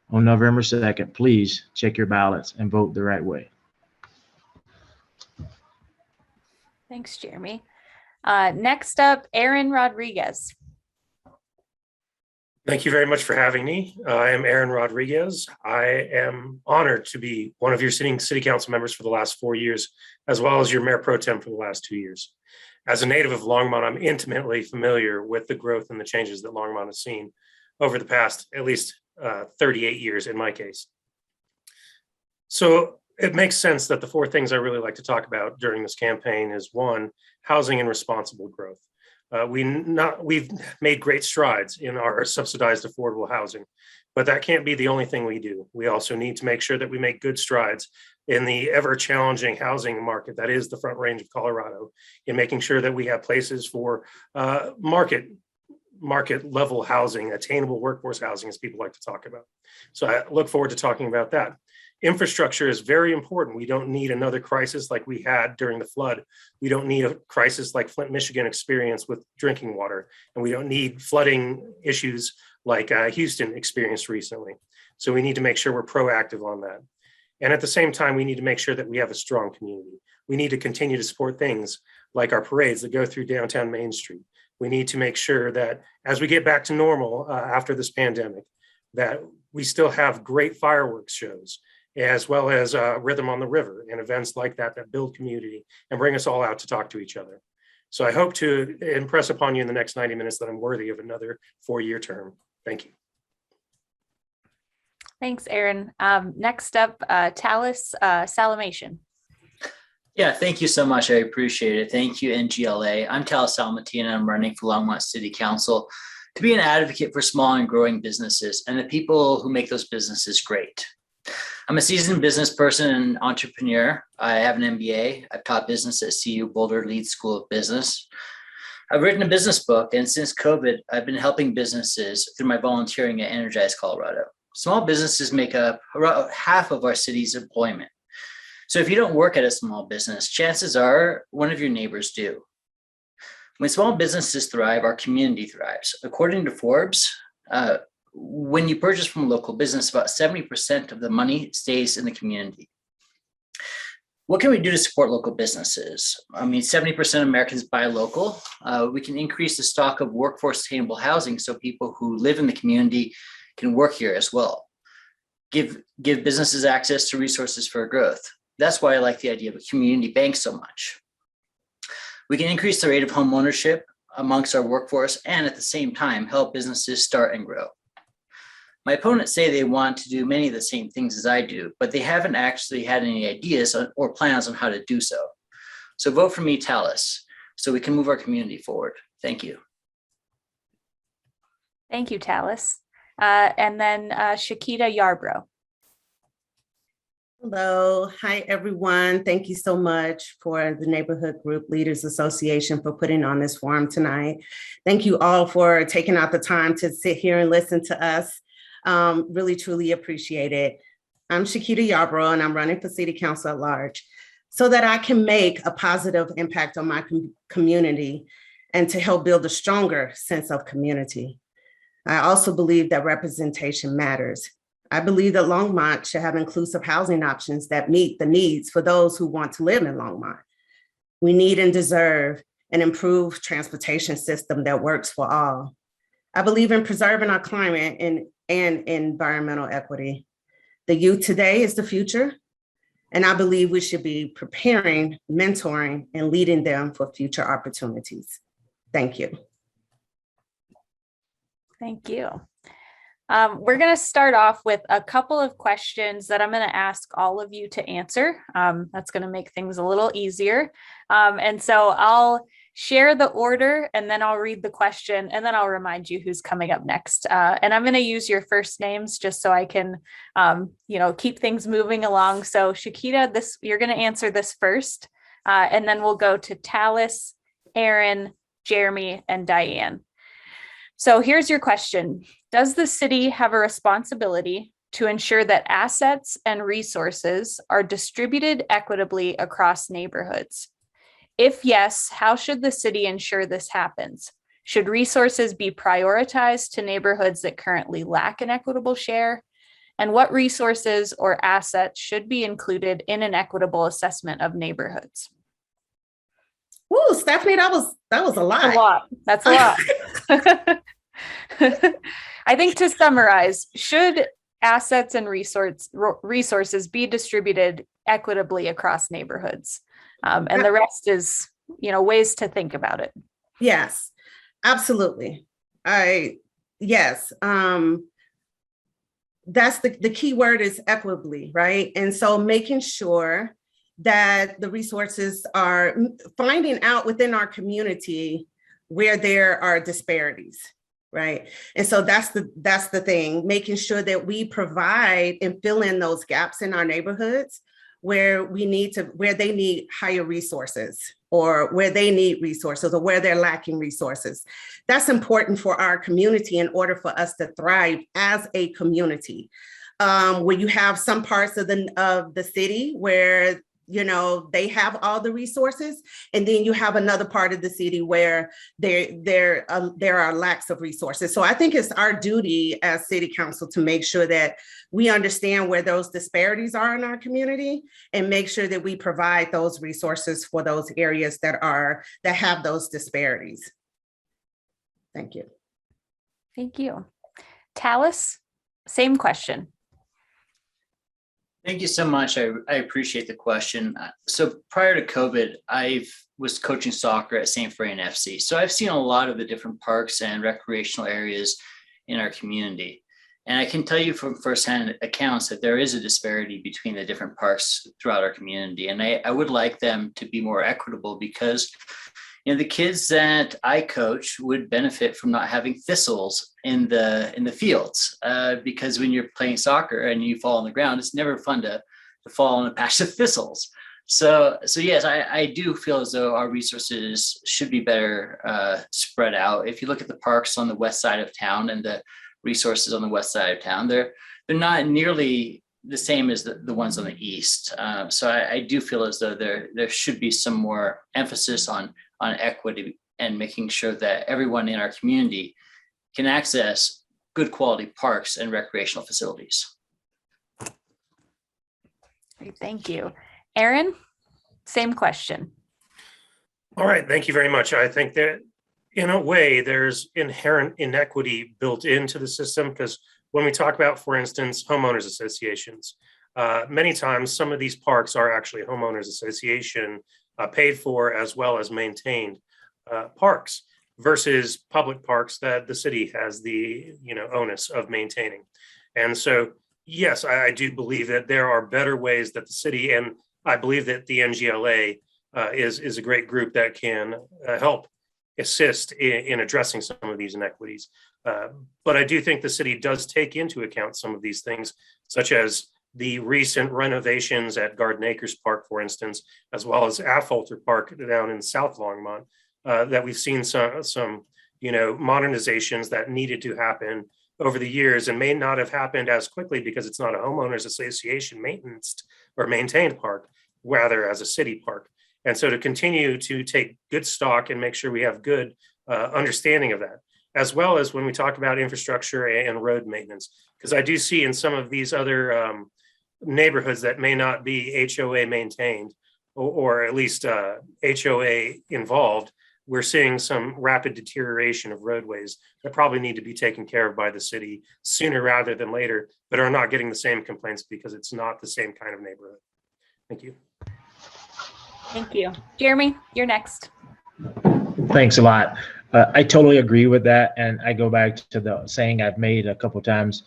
On November 2nd, please check your ballots and vote the right way. Thanks, Jeremy. Next up, Aaron Rodriguez. Thank you very much for having me. I am Aaron Rodriguez. I am honored to be one of your sitting city council members for the last 4 years, as well as your mayor pro tem for the last 2 years. As a native of Longmont, I'm intimately familiar with the growth and the changes that Longmont has seen over the past at least 38 years in my case. So it makes sense that the 4 things I really like to talk about during this campaign is 1, housing and responsible growth. We've made great strides in our subsidized affordable housing, but that can't be the only thing we do. We also need to make sure that we make good strides in the ever challenging housing market that is the Front Range of Colorado, in making sure that we have places for market level housing, attainable workforce housing, as people like to talk about. So I look forward to talking about that. Infrastructure is very important. We don't need another crisis like we had during the flood. We don't need a crisis like Flint, Michigan experienced with drinking water. And we don't need flooding issues like Houston experienced recently. So we need to make sure we're proactive on that. And at the same time, we need to make sure that we have a strong community. We need to continue to support things like our parades that go through downtown Main Street. We need to make sure that as we get back to normal after this pandemic, that we still have great fireworks shows, as well as Rhythm on the River and events like that that build community and bring us all out to talk to each other. So I hope to impress upon you in the next 90 minutes that I'm worthy of another 4-year term. Thank you. Thanks, Aaron. Next up, Talis Salamatian. Yeah, thank you so much. I appreciate it. Thank you, NGLA. I'm Talis Salamatian, and I'm running for Longmont City Council to be an advocate for small and growing businesses and the people who make those businesses great. I'm a seasoned business person and entrepreneur. I have an MBA. I've taught business at CU Boulder Leeds School of Business. I've written a business book, and since COVID, I've been helping businesses through my volunteering at Energize Colorado. Small businesses make up around half of our city's employment. So if you don't work at a small business, chances are one of your neighbors do. When small businesses thrive, our community thrives. According to Forbes, when you purchase from a local business, about 70% of the money stays in the community. What can we do to support local businesses? I mean, 70% of Americans buy local. We can increase the stock of workforce sustainable housing so people who live in the community can work here as well. Give businesses access to resources for growth. That's why I like the idea of a community bank so much. We can increase the rate of home ownership amongst our workforce and at the same time help businesses start and grow. My opponents say they want to do many of the same things as I do, but they haven't actually had any ideas or plans on how to do so. So vote for me, Talis, so we can move our community forward. Thank you. Thank you, Talis. And then Shakita Yarbrough. Hello. Hi, everyone. Thank you so much for the Neighborhood Group Leaders Association for putting on this forum tonight. Thank you all for taking out the time to sit here and listen to us. Really, truly appreciate it. I'm Shakita Yarbrough, and I'm running for City Council at large so that I can make a positive impact on my community and to help build a stronger sense of community. I also believe that representation matters. I believe that Longmont should have inclusive housing options that meet the needs for those who want to live in Longmont. We need and deserve an improved transportation system that works for all. I believe in preserving our climate and environmental equity. The youth today is the future, and I believe we should be preparing, mentoring, and leading them for future opportunities. Thank you. Thank you. We're going to start off with a couple of questions that I'm going to ask all of you to answer. That's going to make things a little easier. And so I'll share the order and then I'll read the question and then I'll remind you who's coming up next. And I'm going to use your first names just so I can, keep things moving along. So Shakita, you're going to answer this first, and then we'll go to Talis, Aaron, Jeremy, and Diane. So here's your question. Does the city have a responsibility to ensure that assets and resources are distributed equitably across neighborhoods? If yes, how should the city ensure this happens? Should resources be prioritized to neighborhoods that currently lack an equitable share? And what resources or assets should be included in an equitable assessment of neighborhoods? Ooh, Stephanie, that was a lot. A lot. That's a lot. I think to summarize, should assets and resources be distributed equitably across neighborhoods? And the rest is, ways to think about it. Yes, absolutely. Yes. That's the key word is equitably, right? And so making sure that the resources are finding out within our community where there are disparities, right? And so that's the thing, making sure that we provide and fill in those gaps in our neighborhoods where they need higher resources, or where they need resources, or where they're lacking resources. That's important for our community in order for us to thrive as a community. Where you have some parts of the city where they have all the resources, and then you have another part of the city where there are lacks of resources. So I think it's our duty as city council to make sure that we understand where those disparities are in our community, and make sure that we provide those resources for those areas that have those disparities. Thank you. Thank you. Talis, same question. Thank you so much. I appreciate the question. So prior to COVID, I was coaching soccer at St. Fran FC. So I've seen a lot of the different parks and recreational areas in our community. And I can tell you from firsthand accounts that there is a disparity between the different parks throughout our community. And I would like them to be more equitable, because the kids that I coach would benefit from not having thistles in the fields, because when you're playing soccer and you fall on the ground, it's never fun to fall on a patch of thistles. So yes, I do feel as though our resources should be better spread out. If you look at the parks on the west side of town and the resources on the west side of town, they're not nearly the same as the ones on the east. So I do feel as though there should be some more emphasis on equity and making sure that everyone in our community can access good quality parks and recreational facilities. Great, thank you. Aaron, same question. All right, thank you very much. I think that in a way, there's inherent inequity built into the system, because when we talk about, for instance, homeowners associations, many times some of these parks are actually homeowners association paid for as well as maintained parks, versus public parks that the city has the onus of maintaining. And so, yes, I do believe that there are better ways that the city, and I believe that the NGLA is a great group that can help assist in addressing some of these inequities. But I do think the city does take into account some of these things, such as the recent renovations at Garden Acres Park, for instance, as well as Affolter Park down in South Longmont, that we've seen some modernizations that needed to happen over the years and may not have happened as quickly because it's not a homeowners association maintenance or maintained park, rather as a city park. And so to continue to take good stock and make sure we have good understanding of that, as well as when we talk about infrastructure and road maintenance, because I do see in some of these other neighborhoods that may not be HOA maintained, or at least HOA involved, we're seeing some rapid deterioration of roadways that probably need to be taken care of by the city sooner rather than later, but are not getting the same complaints because it's not the same kind of neighborhood. Thank you. Thank you. Jeremy, you're next. Thanks a lot. I totally agree with that. And I go back to the saying I've made a couple of times,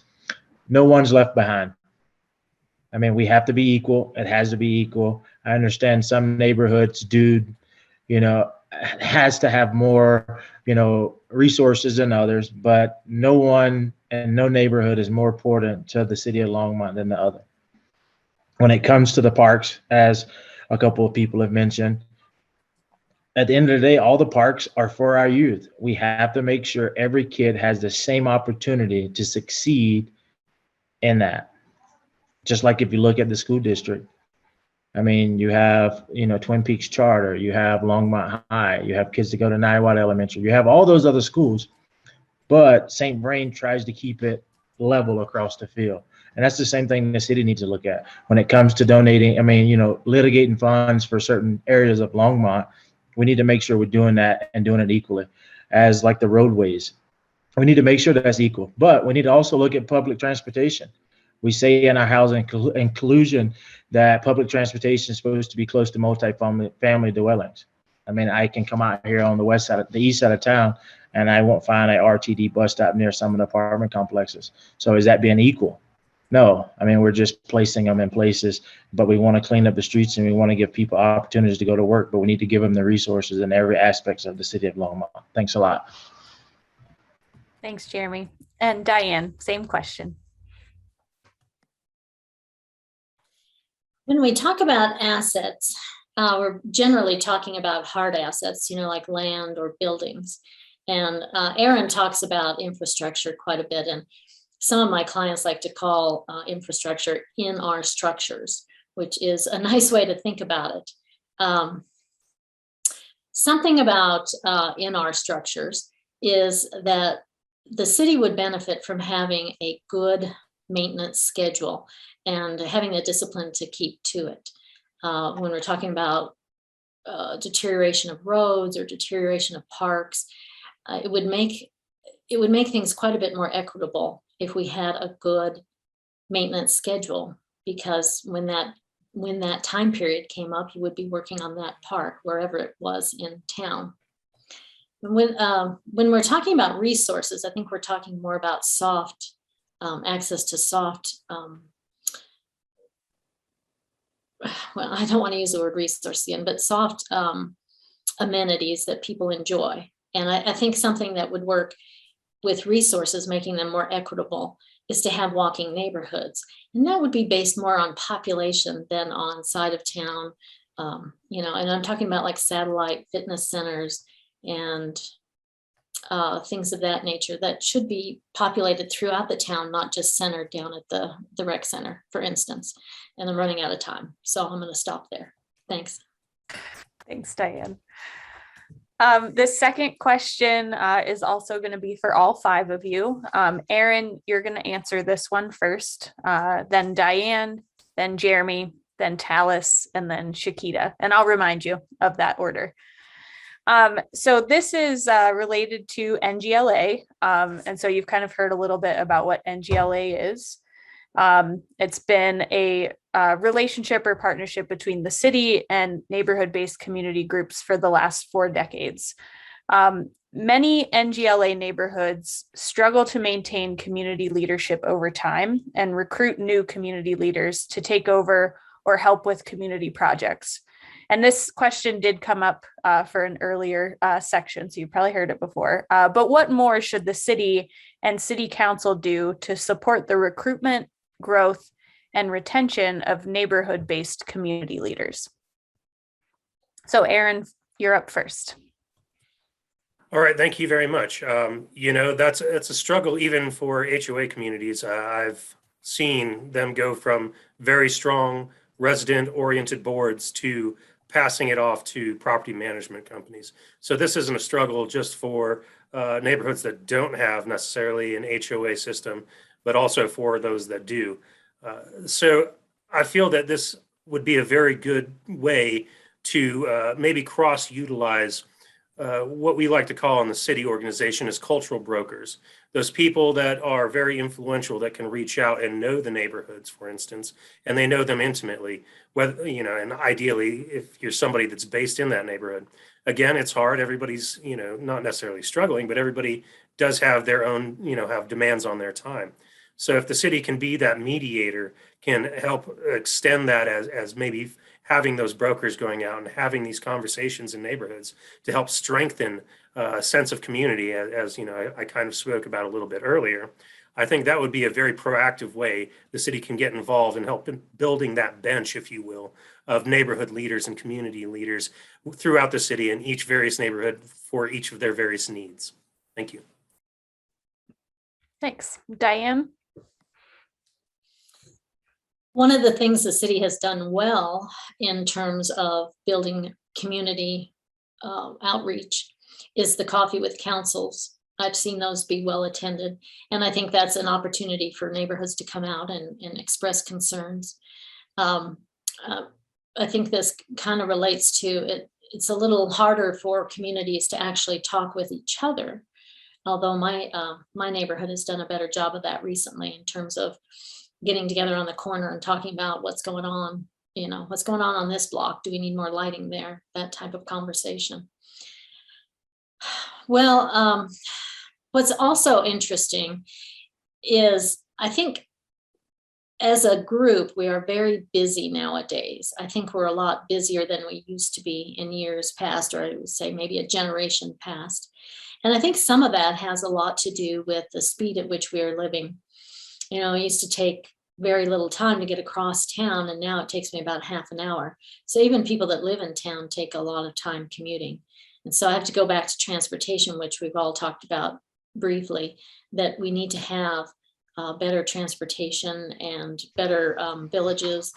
no one's left behind. I mean, we have to be equal. It has to be equal. I understand some neighborhoods has to have more, resources than others, but no one and no neighborhood is more important to the city of Longmont than the other. When it comes to the parks, as a couple of people have mentioned, at the end of the day, all the parks are for our youth. We have to make sure every kid has the same opportunity to succeed in that. Just like if you look at the school district, I mean, you have, Twin Peaks Charter, you have Longmont High, you have kids that go to Niwot Elementary, you have all those other schools, but St. Vrain tries to keep it level across the field. And that's the same thing the city needs to look at when it comes to donating. I mean, litigating funds for certain areas of Longmont. We need to make sure we're doing that and doing it equally, as like the roadways. We need to make sure that's equal, but we need to also look at public transportation. We say in our housing inclusion that public transportation is supposed to be close to multi-family dwellings. I mean, I can come out here on the east side of town, and I won't find a RTD bus stop near some of the apartment complexes. So is that being equal? No. I mean, we're just placing them in places, but we want to clean up the streets and we want to give people opportunities to go to work, but we need to give them the resources in every aspect of the city of Longmont. Thanks a lot. Thanks, Jeremy. And Diane, same question. When we talk about assets, we're generally talking about hard assets, like land or buildings. And Aaron talks about infrastructure quite a bit. And some of my clients like to call infrastructure in our structures, which is a nice way to think about it. Something about in our structures is that the city would benefit from having a good maintenance schedule and having the discipline to keep to it. When we're talking about deterioration of roads or deterioration of parks, it would make things quite a bit more equitable if we had a good maintenance schedule, because when that time period came up, you would be working on that park wherever it was in town. When we're talking about resources, I think we're talking more about soft access to soft. Well, I don't want to use the word resource again, but soft amenities that people enjoy. And I think something that would work with resources, making them more equitable, is to have walking neighborhoods. And that would be based more on population than on side of town. And I'm talking about like satellite fitness centers and things of that nature that should be populated throughout the town, not just centered down at the rec center, for instance. And I'm running out of time, so I'm going to stop there. Thanks. Thanks, Diane. The second question is also going to be for all five of you. Aaron, you're going to answer this one first, then Diane, then Jeremy, then Talis, and then Shakita. And I'll remind you of that order. So this is related to NGLA. And so you've kind of heard a little bit about what NGLA is. It's been a relationship or partnership between the city and neighborhood-based community groups for the last 4 decades. Many NGLA neighborhoods struggle to maintain community leadership over time and recruit new community leaders to take over or help with community projects. And this question did come up for an earlier section, so you probably heard it before. But what more should the city and city council do to support the recruitment, growth, and retention of neighborhood-based community leaders? So Aaron, you're up first. All right, thank you very much. It's a struggle even for HOA communities. I've seen them go from very strong resident-oriented boards to passing it off to property management companies. So this isn't a struggle just for neighborhoods that don't have necessarily an HOA system, but also for those that do. So I feel that this would be a very good way to maybe cross-utilize what we like to call in the city organization as cultural brokers. Those people that are very influential that can reach out and know the neighborhoods, for instance, and they know them intimately, whether, and ideally, if you're somebody that's based in that neighborhood. Again, it's hard. Everybody's, not necessarily struggling, but everybody does have their own, have demands on their time. So if the city can be that mediator, can help extend that as maybe having those brokers going out and having these conversations in neighborhoods to help strengthen a sense of community, as I kind of spoke about a little bit earlier. I think that would be a very proactive way the city can get involved and help in building that bench, if you will, of neighborhood leaders and community leaders throughout the city in each various neighborhood for each of their various needs. Thank you. Thanks. Diane? One of the things the city has done well in terms of building community outreach is the coffee with councils. I've seen those be well attended. And I think that's an opportunity for neighborhoods to come out and express concerns. I think this kind of relates to it. It's a little harder for communities to actually talk with each other. Although my neighborhood has done a better job of that recently in terms of getting together on the corner and talking about what's going on, what's going on this block. Do we need more lighting there? That type of conversation. Well, what's also interesting is I think as a group, we are very busy nowadays. I think we're a lot busier than we used to be in years past, or I would say maybe a generation past. And I think some of that has a lot to do with the speed at which we are living. It used to take very little time to get across town, and now it takes me about half an hour. So even people that live in town take a lot of time commuting. And so I have to go back to transportation, which we've all talked about briefly, that we need to have better transportation and better villages.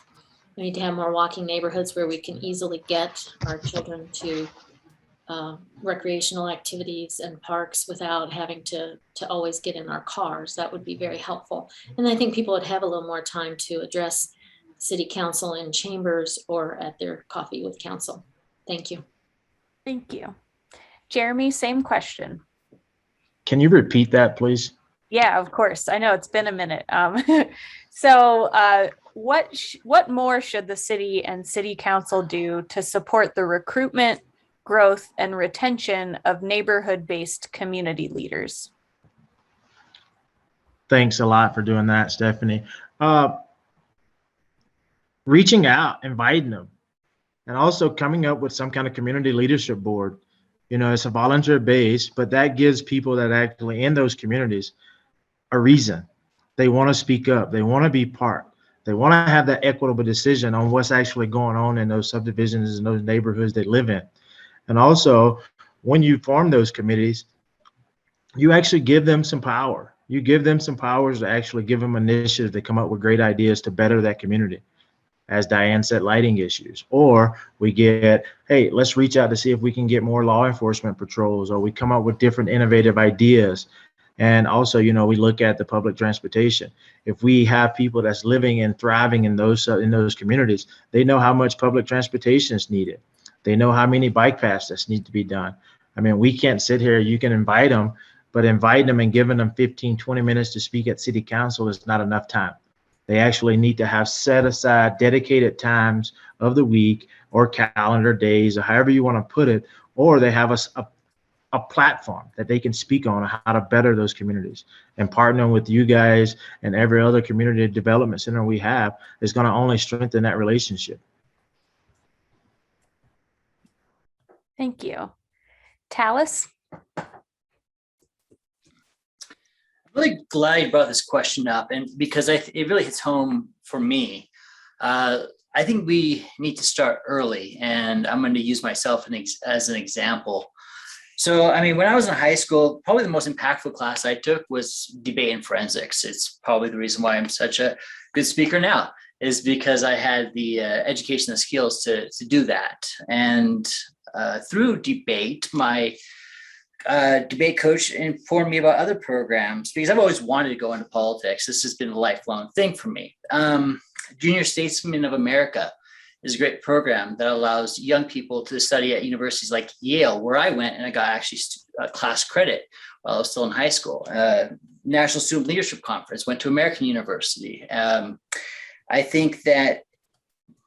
We need to have more walking neighborhoods where we can easily get our children to recreational activities and parks without having to always get in our cars. That would be very helpful. And I think people would have a little more time to address city council in chambers or at their coffee with council. Thank you. Thank you. Jeremy, same question. Can you repeat that, please? Yeah, of course. I know it's been a minute. So what more should the city and city council do to support the recruitment, growth, and retention of neighborhood-based community leaders? Thanks a lot for doing that, Stephanie. Reaching out, inviting them, and also coming up with some kind of community leadership board. It's a volunteer base, but that gives people that actually in those communities a reason. They want to speak up. They want to be part. They want to have that equitable decision on what's actually going on in those subdivisions and those neighborhoods they live in. And also, when you form those committees, you actually give them some power. You give them some powers to actually give them initiative to come up with great ideas to better that community. As Diane said, lighting issues. Or we get, hey, let's reach out to see if we can get more law enforcement patrols, or we come up with different innovative ideas. And also, we look at the public transportation. If we have people that's living and thriving in those communities, they know how much public transportation is needed. They know how many bike paths need to be done. I mean, we can't sit here, you can invite them, but inviting them and giving them 15, 20 minutes to speak at city council is not enough time. They actually need to have set aside dedicated times of the week or calendar days, or however you want to put it, or they have a platform that they can speak on how to better those communities. And partnering with you guys and every other community development center we have is going to only strengthen that relationship. Thank you. Talis? Really glad you brought this question up, and because it really hits home for me. I think we need to start early, and I'm going to use myself as an example. So, I mean, when I was in high school, probably the most impactful class I took was debate and forensics. It's probably the reason why I'm such a good speaker now, is because I had the education and skills to do that. And through debate, my debate coach informed me about other programs, because I've always wanted to go into politics. This has been a lifelong thing for me. Junior Statesmen of America is a great program that allows young people to study at universities like Yale, where I went, and I got actually class credit while I was still in high school. National Student Leadership Conference, went to American University. I think that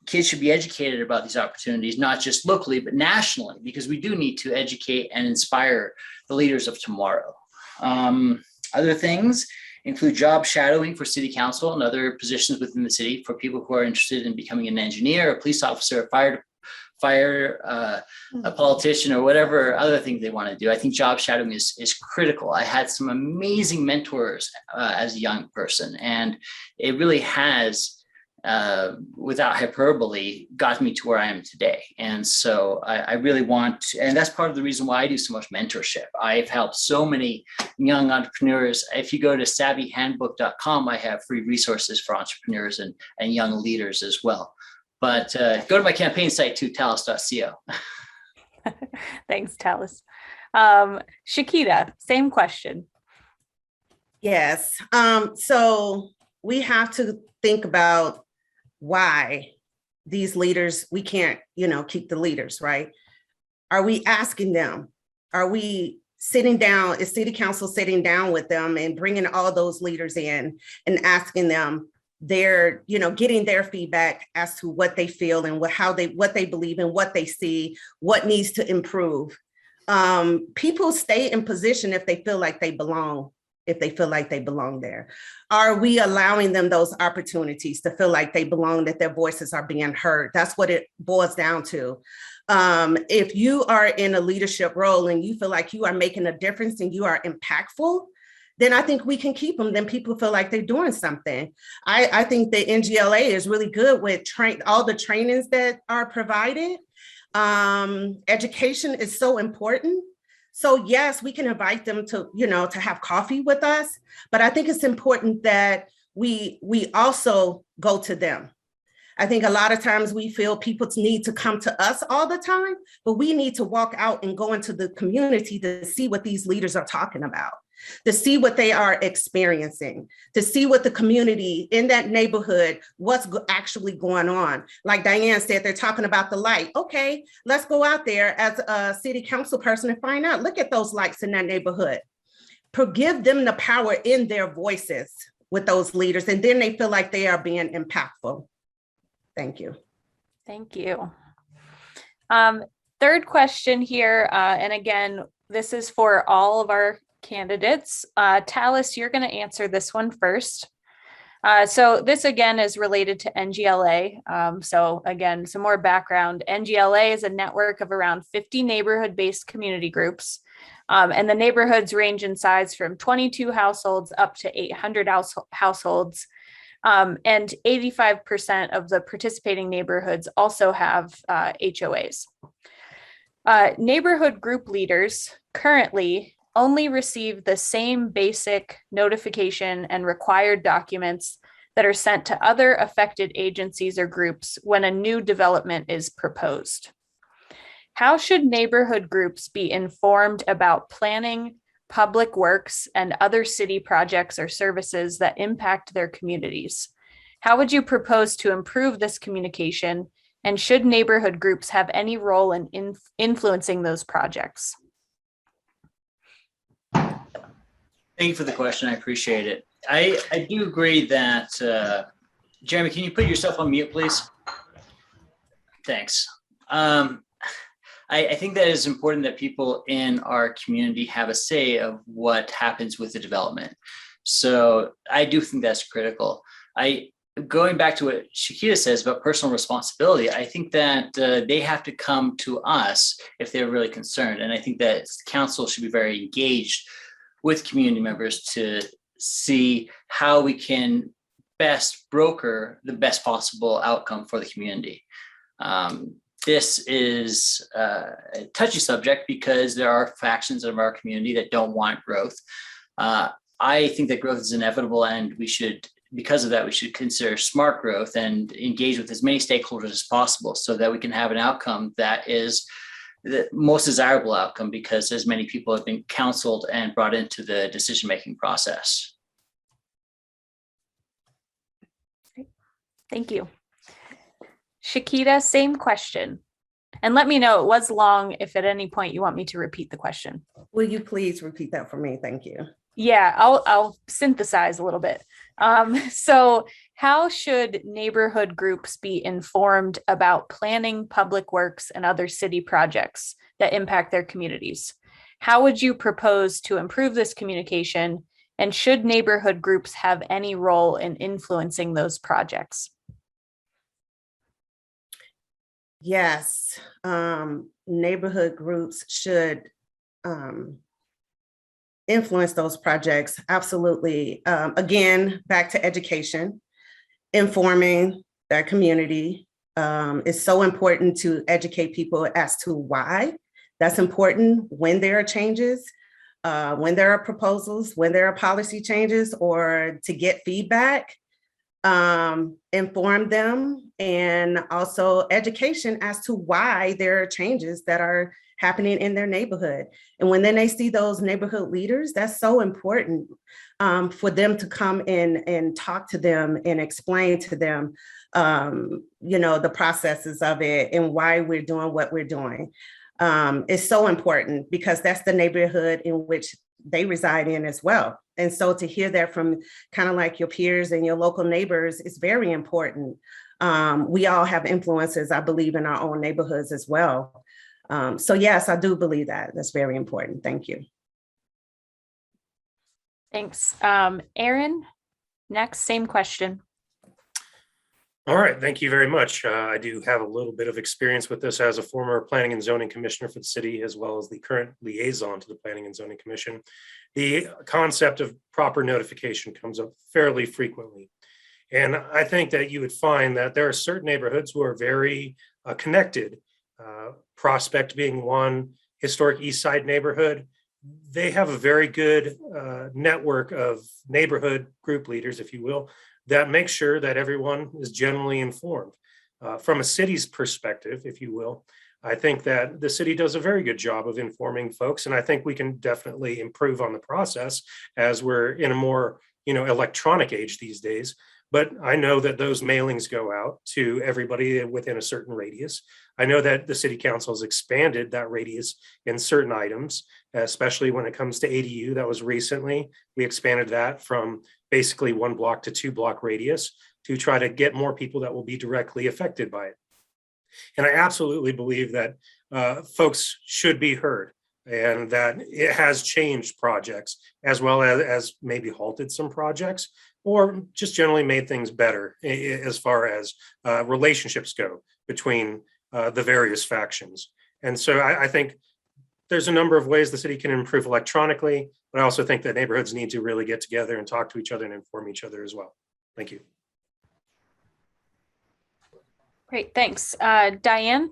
kids should be educated about these opportunities, not just locally, but nationally, because we do need to educate and inspire the leaders of tomorrow. Other things include job shadowing for city council and other positions within the city for people who are interested in becoming an engineer, a police officer, a politician, or whatever other things they want to do. I think job shadowing is critical. I had some amazing mentors as a young person, and it really has, without hyperbole, got me to where I am today. And so I really want to, and that's part of the reason why I do so much mentorship. I've helped so many young entrepreneurs, if you go to savvyhandbook.com, I have free resources for entrepreneurs and young leaders as well. But go to my campaign site too, talis.co. Thanks, Talis. Shakita, same question. Yes. So we have to think about why these leaders, we can't, keep the leaders, right? Are we asking them? Are we sitting down? Is city council sitting down with them and bringing all those leaders in and asking them getting their feedback as to what they feel and what they believe and what they see, what needs to improve. People stay in position if they feel like they belong. If they feel like they belong there. Are we allowing them those opportunities to feel like they belong, that their voices are being heard? That's what it boils down to. If you are in a leadership role and you feel like you are making a difference and you are impactful, then I think we can keep them. Then people feel like they're doing something. I think the NGLA is really good with all the trainings that are provided. Education is so important. So yes, we can invite them to, to have coffee with us, but I think it's important that we also go to them. I think a lot of times we feel people need to come to us all the time, but we need to walk out and go into the community to see what these leaders are talking about, to see what they are experiencing, to see what the community in that neighborhood, what's actually going on. Like Diane said, they're talking about the light. Okay, let's go out there as a city council person and find out, look at those lights in that neighborhood. Give them the power in their voices with those leaders, and then they feel like they are being impactful. Thank you. Thank you. Third question here, and again, this is for all of our candidates. Talis, you're going to answer this one first. So this again is related to NGLA. So again, some more background. NGLA is a network of around 50 neighborhood-based community groups. And the neighborhoods range in size from 22 households up to 800 households. And 85% of the participating neighborhoods also have HOAs. Neighborhood group leaders currently only receive the same basic notification and required documents that are sent to other affected agencies or groups when a new development is proposed. How should neighborhood groups be informed about planning, public works, and other city projects or services that impact their communities? How would you propose to improve this communication? And should neighborhood groups have any role in influencing those projects? Thank you for the question. I appreciate it. I do agree that, Jeremy, can you put yourself on mute, please? Thanks. I think that it's important that people in our community have a say of what happens with the development. So I do think that's critical. Going back to what Shakita says about personal responsibility, I think that they have to come to us if they're really concerned. And I think that council should be very engaged with community members to see how we can best broker the best possible outcome for the community. This is a touchy subject because there are factions of our community that don't want growth. I think that growth is inevitable, and we should, because of that, we should consider smart growth and engage with as many stakeholders as possible so that we can have an outcome that is the most desirable outcome, because as many people have been counseled and brought into the decision-making process. Thank you. Shakita, same question. And let me know, it was long, if at any point you want me to repeat the question. Will you please repeat that for me? Thank you. Yeah, I'll synthesize a little bit. So how should neighborhood groups be informed about planning, public works, and other city projects that impact their communities? How would you propose to improve this communication? And should neighborhood groups have any role in influencing those projects? Yes, neighborhood groups should influence those projects. Absolutely. Again, back to education, informing their community. It's so important to educate people as to why. That's important when there are changes. when there are proposals, when there are policy changes, or to get feedback, inform them, and also education as to why there are changes that are happening in their neighborhood. And when then they see those neighborhood leaders, that's so important for them to come in and talk to them and explain to them, the processes of it and why we're doing what we're doing. It's so important because that's the neighborhood in which they reside in as well. And so to hear that from kind of like your peers and your local neighbors is very important. We all have influences, I believe, in our own neighborhoods as well. So yes, I do believe that. That's very important. Thank you. Thanks. Aaron, next, same question. All right, thank you very much. I do have a little bit of experience with this as a former planning and zoning commissioner for the city, as well as the current liaison to the Planning and Zoning Commission. The concept of proper notification comes up fairly frequently. And I think that you would find that there are certain neighborhoods who are very connected, Prospect being one, historic East Side neighborhood. They have a very good network of neighborhood group leaders, if you will, that make sure that everyone is generally informed. From a city's perspective, if you will, I think that the city does a very good job of informing folks, and I think we can definitely improve on the process as we're in a more, electronic age these days. But I know that those mailings go out to everybody within a certain radius. I know that the city council has expanded that radius in certain items, especially when it comes to ADU. That was recently. We expanded that from basically 1 block to 2 block radius to try to get more people that will be directly affected by it. And I absolutely believe that folks should be heard, and that it has changed projects as well as maybe halted some projects, or just generally made things better as far as relationships go between the various factions. And so I think there's a number of ways the city can improve electronically, but I also think that neighborhoods need to really get together and talk to each other and inform each other as well. Thank you. Great, thanks. Diane?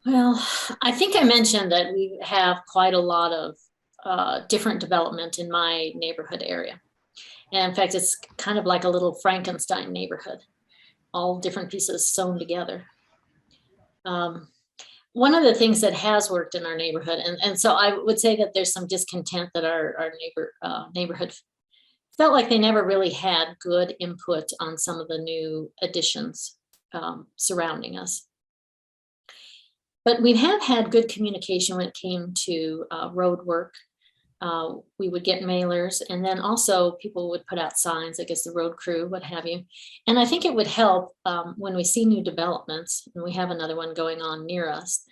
Well, I think I mentioned that we have quite a lot of different development in my neighborhood area. And in fact, it's kind of like a little Frankenstein neighborhood, all different pieces sewn together. One of the things that has worked in our neighborhood, and so I would say that there's some discontent that our neighborhood felt like they never really had good input on some of the new additions surrounding us. But we have had good communication when it came to road work. We would get mailers, and then also people would put out signs, I guess the road crew, what have you. And I think it would help when we see new developments, and we have another one going on near us.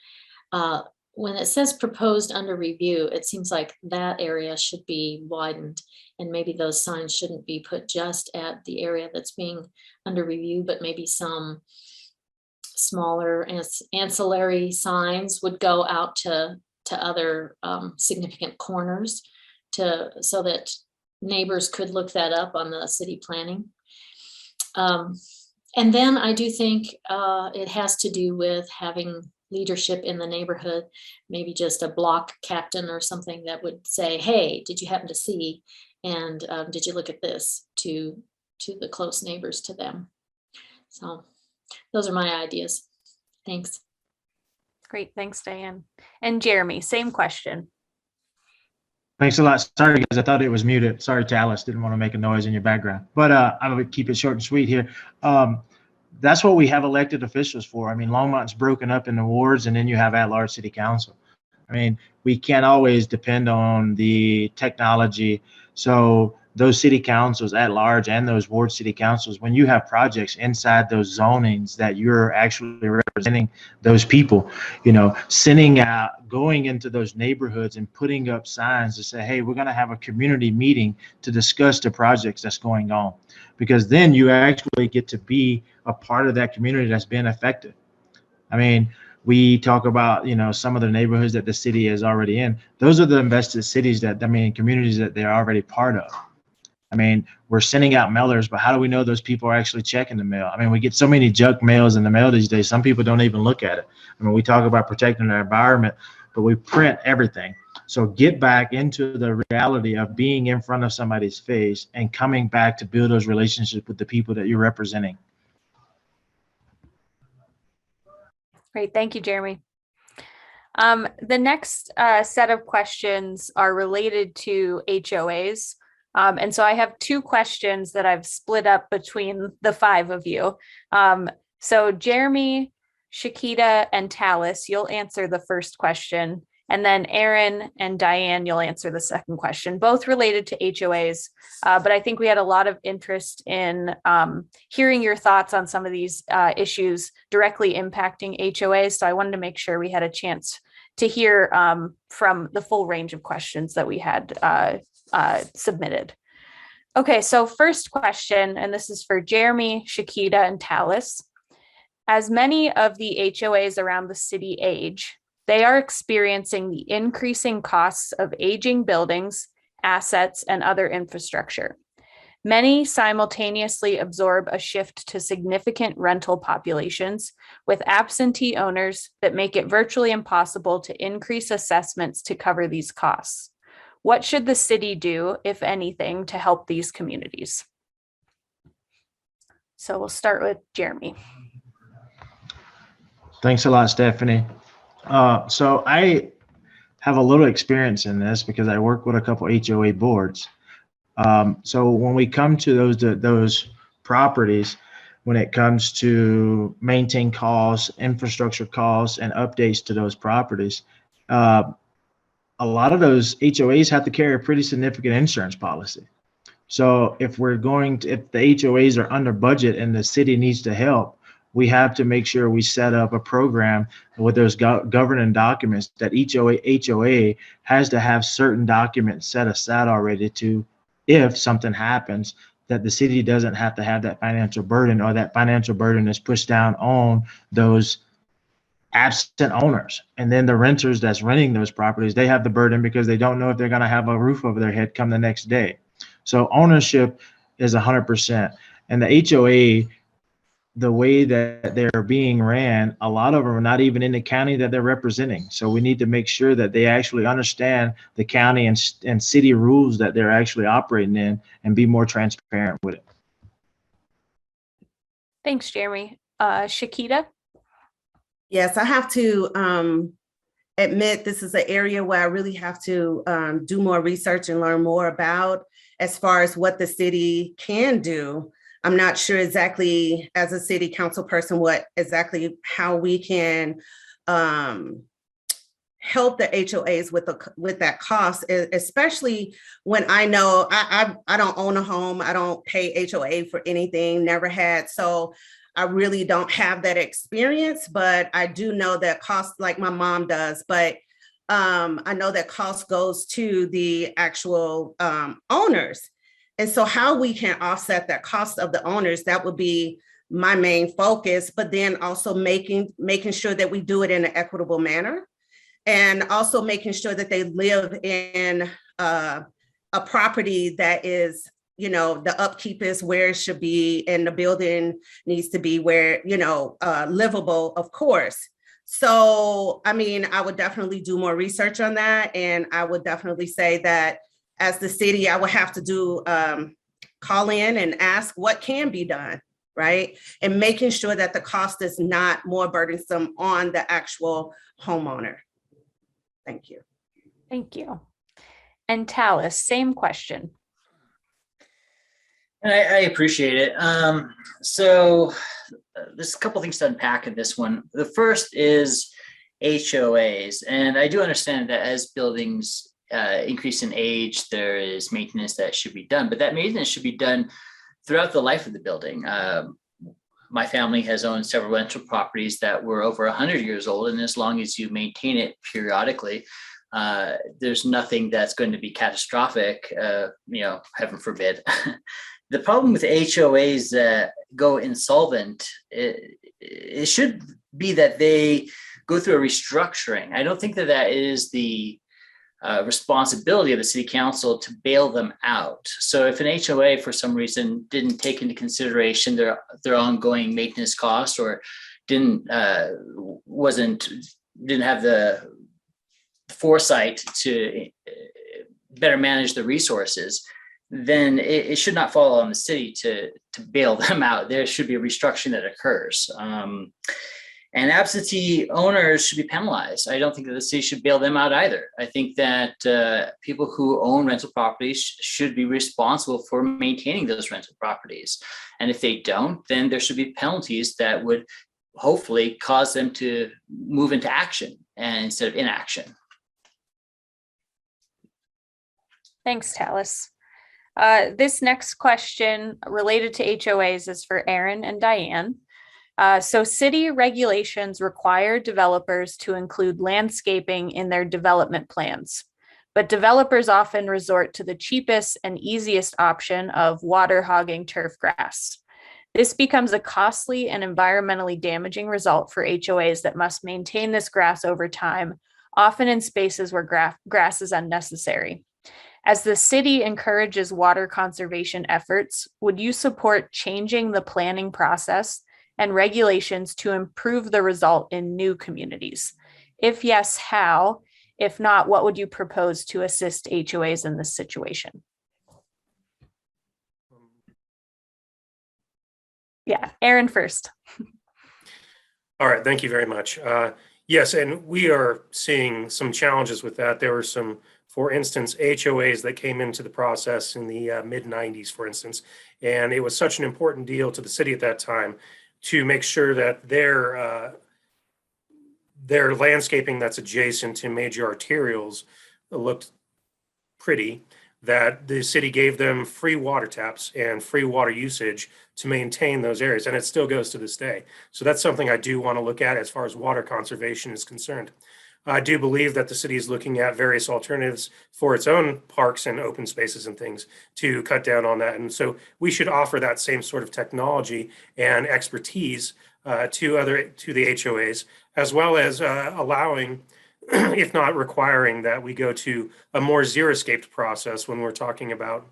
When it says proposed under review, it seems like that area should be widened, and maybe those signs shouldn't be put just at the area that's being under review, but maybe some smaller ancillary signs would go out to other significant corners so that neighbors could look that up on the city planning. And then I do think it has to do with having leadership in the neighborhood, maybe just a block captain or something that would say, hey, did you happen to see? And did you look at this to the close neighbors to them? So those are my ideas. Thanks. Great, thanks, Diane. And Jeremy, same question. Thanks a lot. Sorry, guys, I thought it was muted. Sorry, Talis, didn't want to make a noise in your background. But I'm going to keep it short and sweet here. That's what we have elected officials for. I mean, Longmont's broken up into wards, and then you have at-large city council. I mean, we can't always depend on the technology. So those city councils at large and those ward city councils, when you have projects inside those zonings that you're actually representing those people, sending out, going into those neighborhoods and putting up signs to say, hey, we're going to have a community meeting to discuss the projects that's going on, because then you actually get to be a part of that community that's been affected. I mean, we talk about, some of the neighborhoods that the city is already in. Those are the invested cities communities that they're already part of. I mean, we're sending out mailers, but how do we know those people are actually checking the mail? I mean, we get so many junk mails in the mail these days. Some people don't even look at it. I mean, we talk about protecting our environment, but we print everything. So get back into the reality of being in front of somebody's face and coming back to build those relationships with the people that you're representing. Great. Thank you, Jeremy. The next set of questions are related to HOAs. And so I have two questions that I've split up between the five of you. So Jeremy, Shakita, and Talis, you'll answer the first question. And then Aaron and Diane, you'll answer the second question, both related to HOAs. But I think we had a lot of interest in hearing your thoughts on some of these issues directly impacting HOAs. So I wanted to make sure we had a chance to hear from the full range of questions that we had submitted. Okay, so first question, and this is for Jeremy, Shakita, and Talis. As many of the HOAs around the city age, they are experiencing the increasing costs of aging buildings, assets, and other infrastructure. Many simultaneously absorb a shift to significant rental populations with absentee owners that make it virtually impossible to increase assessments to cover these costs. What should the city do, if anything, to help these communities? So we'll start with Jeremy. Thanks a lot, Stephanie. So I have a little experience in this because I work with a couple HOA boards. So when we come to those properties, when it comes to maintain costs, infrastructure costs, and updates to those properties, a lot of those HOAs have to carry a pretty significant insurance policy. So if the HOAs are under budget and the city needs to help, we have to make sure we set up a program with those governing documents that each HOA has to have certain documents set aside already to, if something happens, that the city doesn't have to have that financial burden, or that financial burden is pushed down on those absent owners. And then the renters that's renting those properties, they have the burden because they don't know if they're going to have a roof over their head come the next day. So ownership is 100%. And the HOA, the way that they're being ran, a lot of them are not even in the county that they're representing. So we need to make sure that they actually understand the county and city rules that they're actually operating in and be more transparent with it. Thanks, Jeremy. Shakita? Yes, I have to admit this is an area where I really have to do more research and learn more about as far as what the city can do. I'm not sure exactly as a city council person how we can help the HOAs with that cost, especially when I know I don't own a home, I don't pay HOA for anything, never had. So I really don't have that experience, but I do know that cost, like my mom does, but I know that cost goes to the actual owners. And so how we can offset that cost of the owners, that would be my main focus, but then also making sure that we do it in an equitable manner, and also making sure that they live in a property that is, the upkeep is where it should be, and the building needs to be where, livable, of course. So, I mean, I would definitely do more research on that. And I would definitely say that as the city, I would have to do call in and ask what can be done, right? And making sure that the cost is not more burdensome on the actual homeowner. Thank you. Thank you. And Talis, same question. And I appreciate it. So there's a couple things to unpack in this one. The first is HOAs. And I do understand that as buildings increase in age, there is maintenance that should be done, but that maintenance should be done throughout the life of the building. My family has owned several rental properties that were over 100 years old, and as long as you maintain it periodically, there's nothing that's going to be catastrophic, heaven forbid. The problem with HOAs that go insolvent, it should be that they go through a restructuring. I don't think that is the responsibility of the city council to bail them out. So if an HOA for some reason didn't take into consideration their ongoing maintenance costs, or didn't have the foresight to better manage the resources, then it should not fall on the city to bail them out. There should be a restructuring that occurs. And absentee owners should be penalized. I don't think that the city should bail them out either. I think that people who own rental properties should be responsible for maintaining those rental properties. And if they don't, then there should be penalties that would hopefully cause them to move into action and instead of inaction. Thanks, Talis. This next question related to HOAs is for Aaron and Diane. So city regulations require developers to include landscaping in their development plans, but developers often resort to the cheapest and easiest option of water hogging turf grass. This becomes a costly and environmentally damaging result for HOAs that must maintain this grass over time, often in spaces where grass is unnecessary. As the city encourages water conservation efforts, would you support changing the planning process and regulations to improve the result in new communities? If yes, how? If not, what would you propose to assist HOAs in this situation? Yeah, Aaron first. All right, thank you very much. Yes, and we are seeing some challenges with that. There were some, for instance, HOAs that came into the process in the mid-90s, for instance, and it was such an important deal to the city at that time to make sure that their landscaping that's adjacent to major arterials looked pretty, that the city gave them free water taps and free water usage to maintain those areas. And it still goes to this day. So that's something I do want to look at as far as water conservation is concerned. I do believe that the city is looking at various alternatives for its own parks and open spaces and things to cut down on that. And so we should offer that same sort of technology and expertise to the HOAs, as well as allowing, if not requiring, that we go to a more xeriscaped process when we're talking about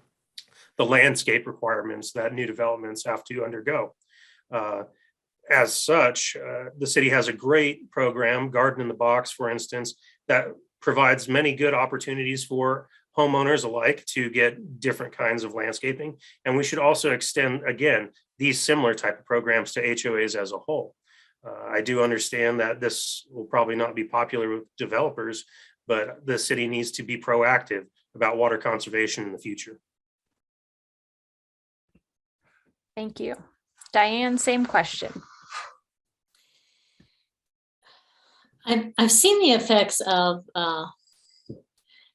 the landscape requirements that new developments have to undergo. As such, the city has a great program, Garden in the Box, for instance, that provides many good opportunities for homeowners alike to get different kinds of landscaping. And we should also extend, again, these similar type of programs to HOAs as a whole. I do understand that this will probably not be popular with developers, but the city needs to be proactive about water conservation in the future. Thank you. Diane, same question. I've seen the effects of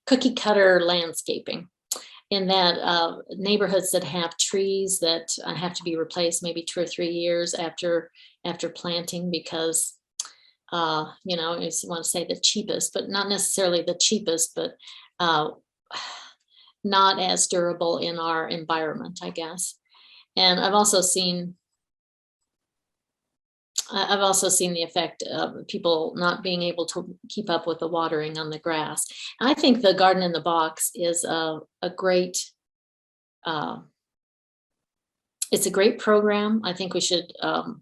cookie cutter landscaping in that neighborhoods that have trees that have to be replaced maybe 2 or 3 years after planting because, I want to say the cheapest, but not necessarily the cheapest, but not as durable in our environment, I guess. And I've also seen the effect of people not being able to keep up with the watering on the grass. And I think the Garden in the Box is a great, it's a great program. I think we should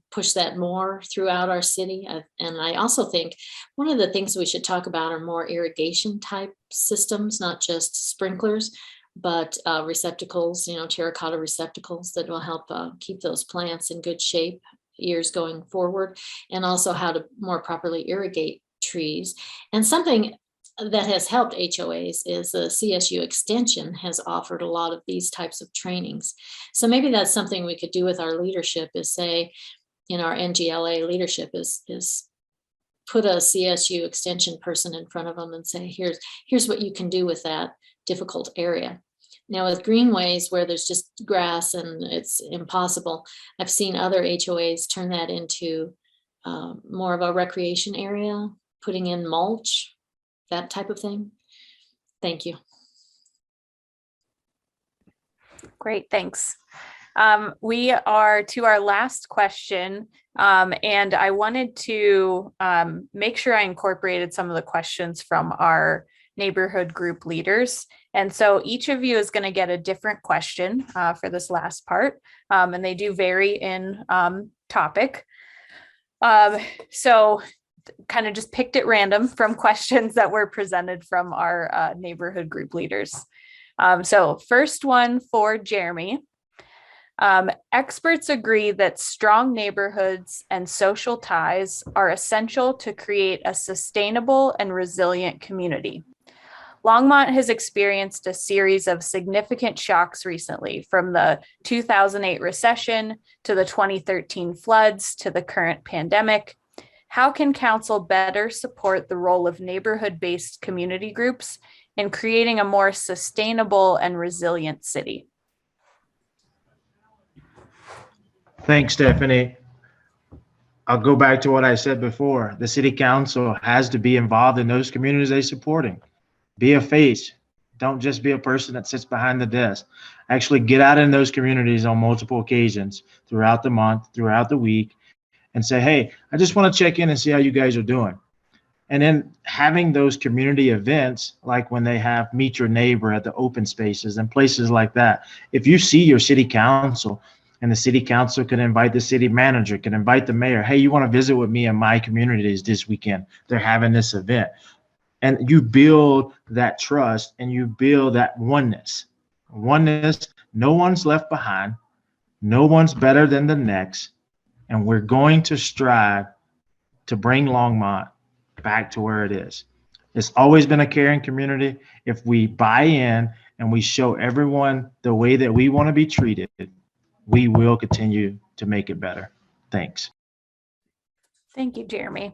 push that more throughout our city. And I also think one of the things we should talk about are more irrigation type systems, not just sprinklers, but receptacles, terracotta receptacles that will help keep those plants in good shape years going forward, and also how to more properly irrigate trees. And something that has helped HOAs is the CSU Extension has offered a lot of these types of trainings. So maybe that's something we could do with our leadership is say, our NGLA leadership is put a CSU Extension person in front of them and say, here's what you can do with that difficult area. Now with greenways where there's just grass and it's impossible, I've seen other HOAs turn that into more of a recreation area, putting in mulch, that type of thing. Thank you. Great, thanks. We are to our last question, and I wanted to make sure I incorporated some of the questions from our neighborhood group leaders. And so each of you is going to get a different question for this last part, and they do vary in topic. So kind of just picked at random from questions that were presented from our neighborhood group leaders. So first one for Jeremy. Experts agree that strong neighborhoods and social ties are essential to create a sustainable and resilient community. Longmont has experienced a series of significant shocks recently, from the 2008 recession to the 2013 floods to the current pandemic. How can council better support the role of neighborhood-based community groups in creating a more sustainable and resilient city? Thanks, Stephanie. I'll go back to what I said before. The city council has to be involved in those communities they're supporting. Be a face. Don't just be a person that sits behind the desk. Actually get out in those communities on multiple occasions throughout the month, throughout the week, and say, hey, I just want to check in and see how you guys are doing. And then having those community events, like when they have Meet Your Neighbor at the open spaces and places like that. If you see your city council, and the city council can invite the city manager, can invite the mayor, hey, you want to visit with me in my communities this weekend? They're having this event. And you build that trust and you build that oneness. Oneness, no one's left behind. No one's better than the next. And we're going to strive to bring Longmont back to where it is. It's always been a caring community. If we buy in and we show everyone the way that we want to be treated, we will continue to make it better. Thanks. Thank you, Jeremy.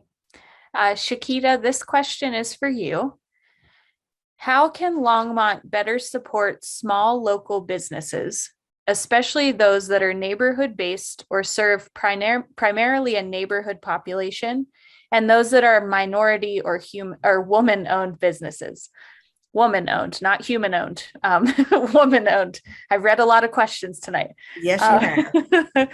Shakita, this question is for you. How can Longmont better support small local businesses, especially those that are neighborhood-based or serve primarily a neighborhood population, and those that are minority or woman-owned businesses? Woman-owned, not human-owned. Woman-owned. I've read a lot of questions tonight. Yes, you have.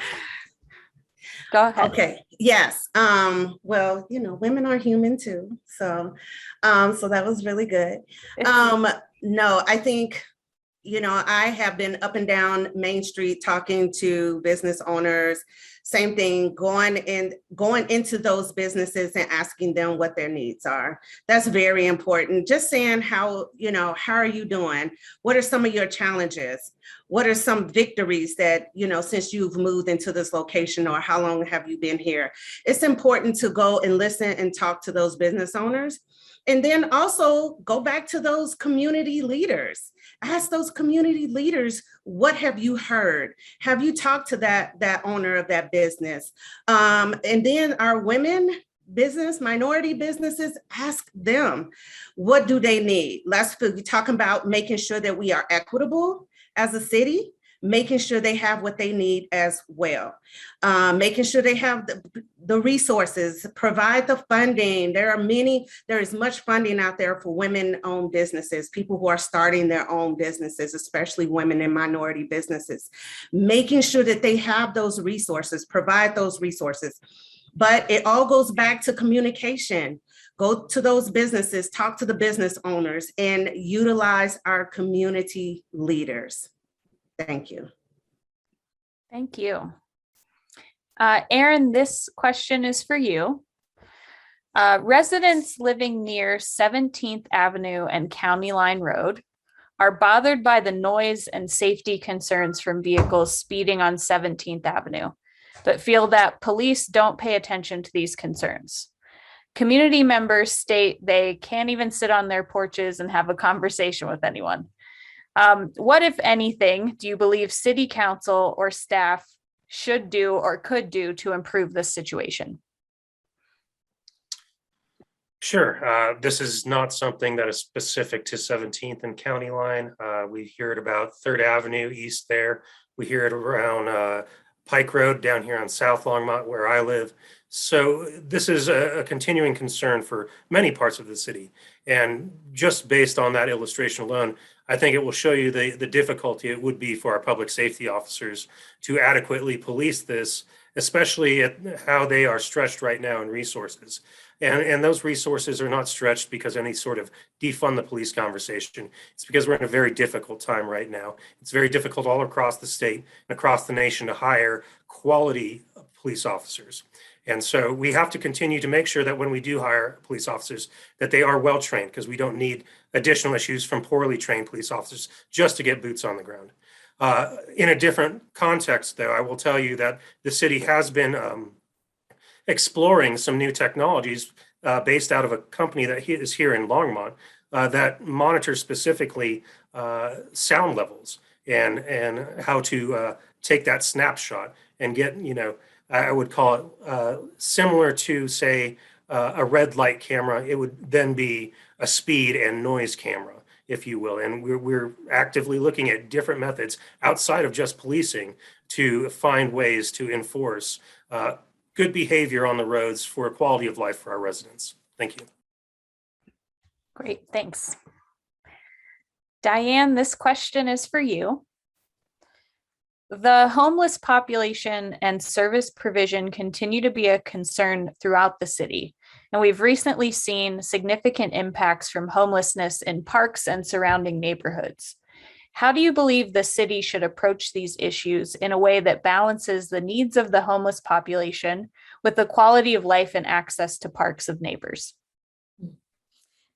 Go ahead. Okay. Yes. Well, women are human too. So that was really good. No, I think, I have been up and down Main Street talking to business owners. Same thing, going into those businesses and asking them what their needs are. That's very important. Just saying how are you doing? What are some of your challenges? What are some victories that, since you've moved into this location, or how long have you been here? It's important to go and listen and talk to those business owners. And then also go back to those community leaders. Ask those community leaders, what have you heard? Have you talked to that owner of that business? And then our women minority businesses, ask them, what do they need? We're talking about making sure that we are equitable as a city, making sure they have what they need as well. Making sure they have the resources, provide the funding. There is much funding out there for women-owned businesses, people who are starting their own businesses, especially women and minority businesses. Making sure that they have those resources, provide those resources. But it all goes back to communication. Go to those businesses, talk to the business owners, and utilize our community leaders. Thank you. Thank you. Aaron, this question is for you. Residents living near 17th Avenue and County Line Road are bothered by the noise and safety concerns from vehicles speeding on 17th Avenue, but feel that police don't pay attention to these concerns. Community members state they can't even sit on their porches and have a conversation with anyone. What, if anything, do you believe city council or staff should do or could do to improve this situation? Sure. This is not something that is specific to 17th and County Line. We hear it about 3rd Avenue east there. We hear it around Pike Road down here on South Longmont, where I live. So this is a continuing concern for many parts of the city. And just based on that illustration alone, I think it will show you the difficulty it would be for our public safety officers to adequately police this especially at how they are stretched right now in resources. And those resources are not stretched because any sort of defund the police conversation. It's because we're in a very difficult time right now. It's very difficult all across the state and across the nation to hire quality police officers. And so we have to continue to make sure that when we do hire police officers, that they are well trained, because we don't need additional issues from poorly trained police officers just to get boots on the ground. In a different context, though, I will tell you that the city has been exploring some new technologies based out of a company that is here in Longmont that monitors specifically sound levels and how to take that snapshot and get, I would call it similar to, say, a red light camera. It would then be a speed and noise camera, if you will. And we're actively looking at different methods outside of just policing to find ways to enforce good behavior on the roads for quality of life for our residents. Thank you. Great, thanks. Diane, this question is for you. The homeless population and service provision continue to be a concern throughout the city, and we've recently seen significant impacts from homelessness in parks and surrounding neighborhoods. How do you believe the city should approach these issues in a way that balances the needs of the homeless population with the quality of life and access to parks of neighbors?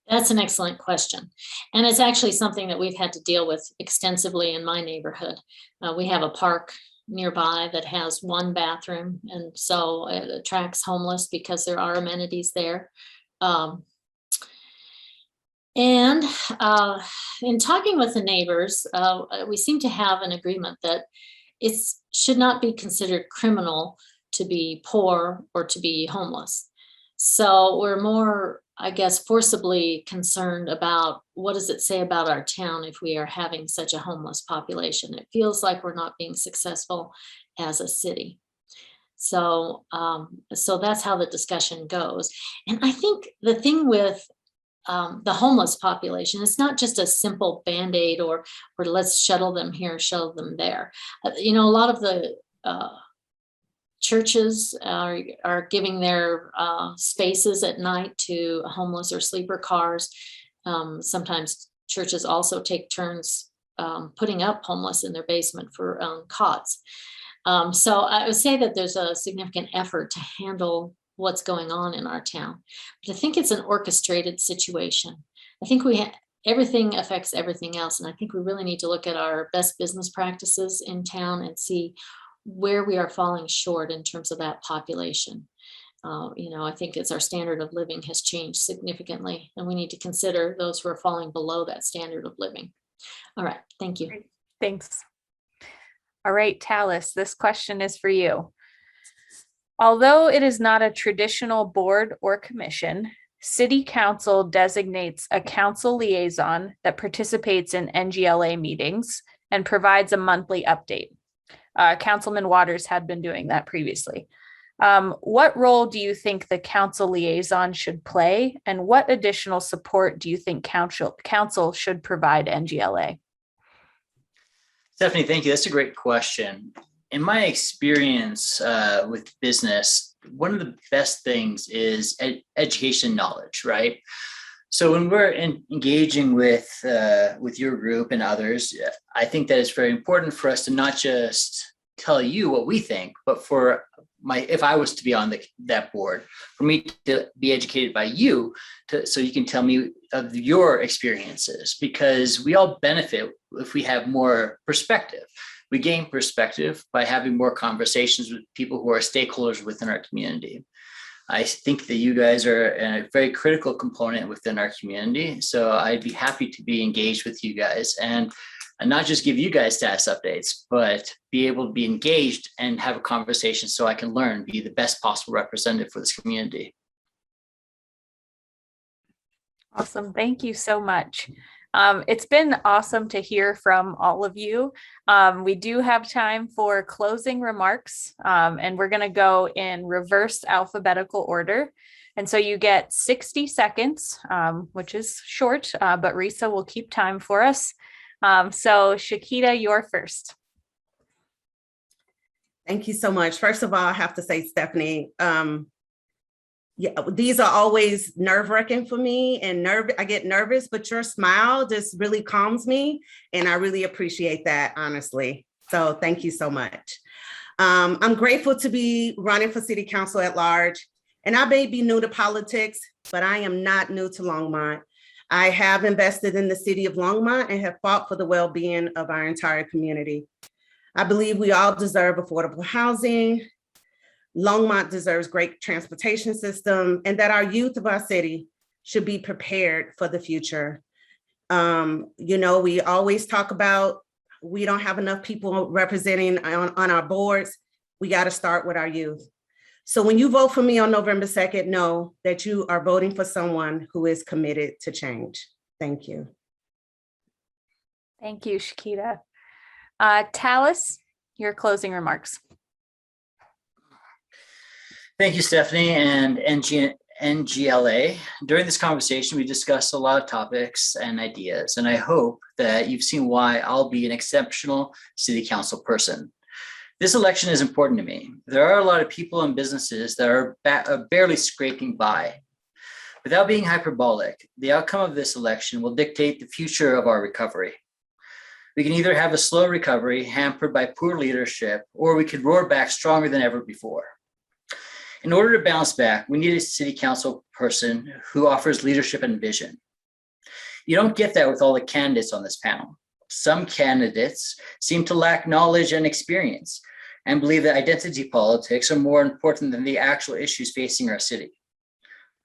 That's an excellent question. And it's actually something that we've had to deal with extensively in my neighborhood. We have a park nearby that has one bathroom, and so it attracts homeless because there are amenities there. And in talking with the neighbors, we seem to have an agreement that it should not be considered criminal to be poor or to be homeless. So we're more, I guess, forcibly concerned about what does it say about our town if we are having such a homeless population. It feels like we're not being successful as a city. So, so that's how the discussion goes. And I think the thing with the homeless population, it's not just a simple Band-Aid or let's shuttle them here, shuttle them there. A lot of the churches are giving their spaces at night to homeless or sleeper cars. Sometimes churches also take turns putting up homeless in their basement for cots. So I would say that there's a significant effort to handle what's going on in our town. But I think it's an orchestrated situation. I think everything affects everything else. And I think we really need to look at our best business practices in town and see where we are falling short in terms of that population. I think it's our standard of living has changed significantly, and we need to consider those who are falling below that standard of living. All right, thank you. Great. Thanks. All right, Talis, this question is for you. Although it is not a traditional board or commission, City Council designates a council liaison that participates in NGLA meetings and provides a monthly update. Councilman Waters had been doing that previously. What role do you think the council liaison should play, and what additional support do you think council should provide NGLA? Stephanie, thank you. That's a great question. In my experience with business, one of the best things is education knowledge, right? So when we're engaging with your group and others, I think that it's very important for us to not just tell you what we think, but if I was to be on that board, for me to be educated by you, so you can tell me of your experiences, because we all benefit if we have more perspective. We gain perspective by having more conversations with people who are stakeholders within our community. I think that you guys are a very critical component within our community. So I'd be happy to be engaged with you guys and not just give you guys status updates, but be able to be engaged and have a conversation so I can learn, be the best possible representative for this community. Awesome. Thank you so much. It's been awesome to hear from all of you. We do have time for closing remarks, and we're going to go in reverse alphabetical order. And so you get 60 seconds, which is short, but Risa will keep time for us. So Shakita, you're first. Thank you so much. First of all, I have to say, Stephanie, yeah, these are always nerve-wracking for me, and I get nervous, but your smile just really calms me, and I really appreciate that, honestly. So thank you so much. I'm grateful to be running for city council at large, and I may be new to politics, but I am not new to Longmont. I have invested in the city of Longmont and have fought for the well-being of our entire community. I believe we all deserve affordable housing. Longmont deserves great transportation system, and that our youth of our city should be prepared for the future. We always talk about we don't have enough people representing on our boards. We got to start with our youth. So when you vote for me on November 2nd, know that you are voting for someone who is committed to change. Thank you. Thank you, Shakita. Talis, your closing remarks. Thank you, Stephanie and NGLA. During this conversation, we discussed a lot of topics and ideas, and I hope that you've seen why I'll be an exceptional city council person. This election is important to me. There are a lot of people and businesses that are barely scraping by. Without being hyperbolic, the outcome of this election will dictate the future of our recovery. We can either have a slow recovery hampered by poor leadership, or we could roar back stronger than ever before. In order to bounce back, we need a city council person who offers leadership and vision. You don't get that with all the candidates on this panel. Some candidates seem to lack knowledge and experience and believe that identity politics are more important than the actual issues facing our city.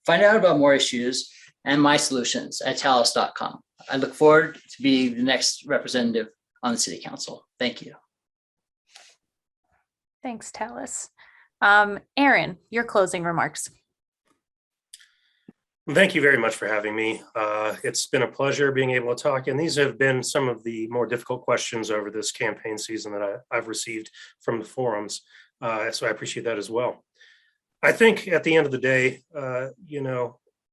Find out about more issues and my solutions at talis.com. I look forward to being the next representative on the city council. Thank you. Thanks, Talis. Aaron, your closing remarks. Thank you very much for having me. It's been a pleasure being able to talk, and these have been some of the more difficult questions over this campaign season that I've received from the forums, so I appreciate that as well. I think at the end of the day,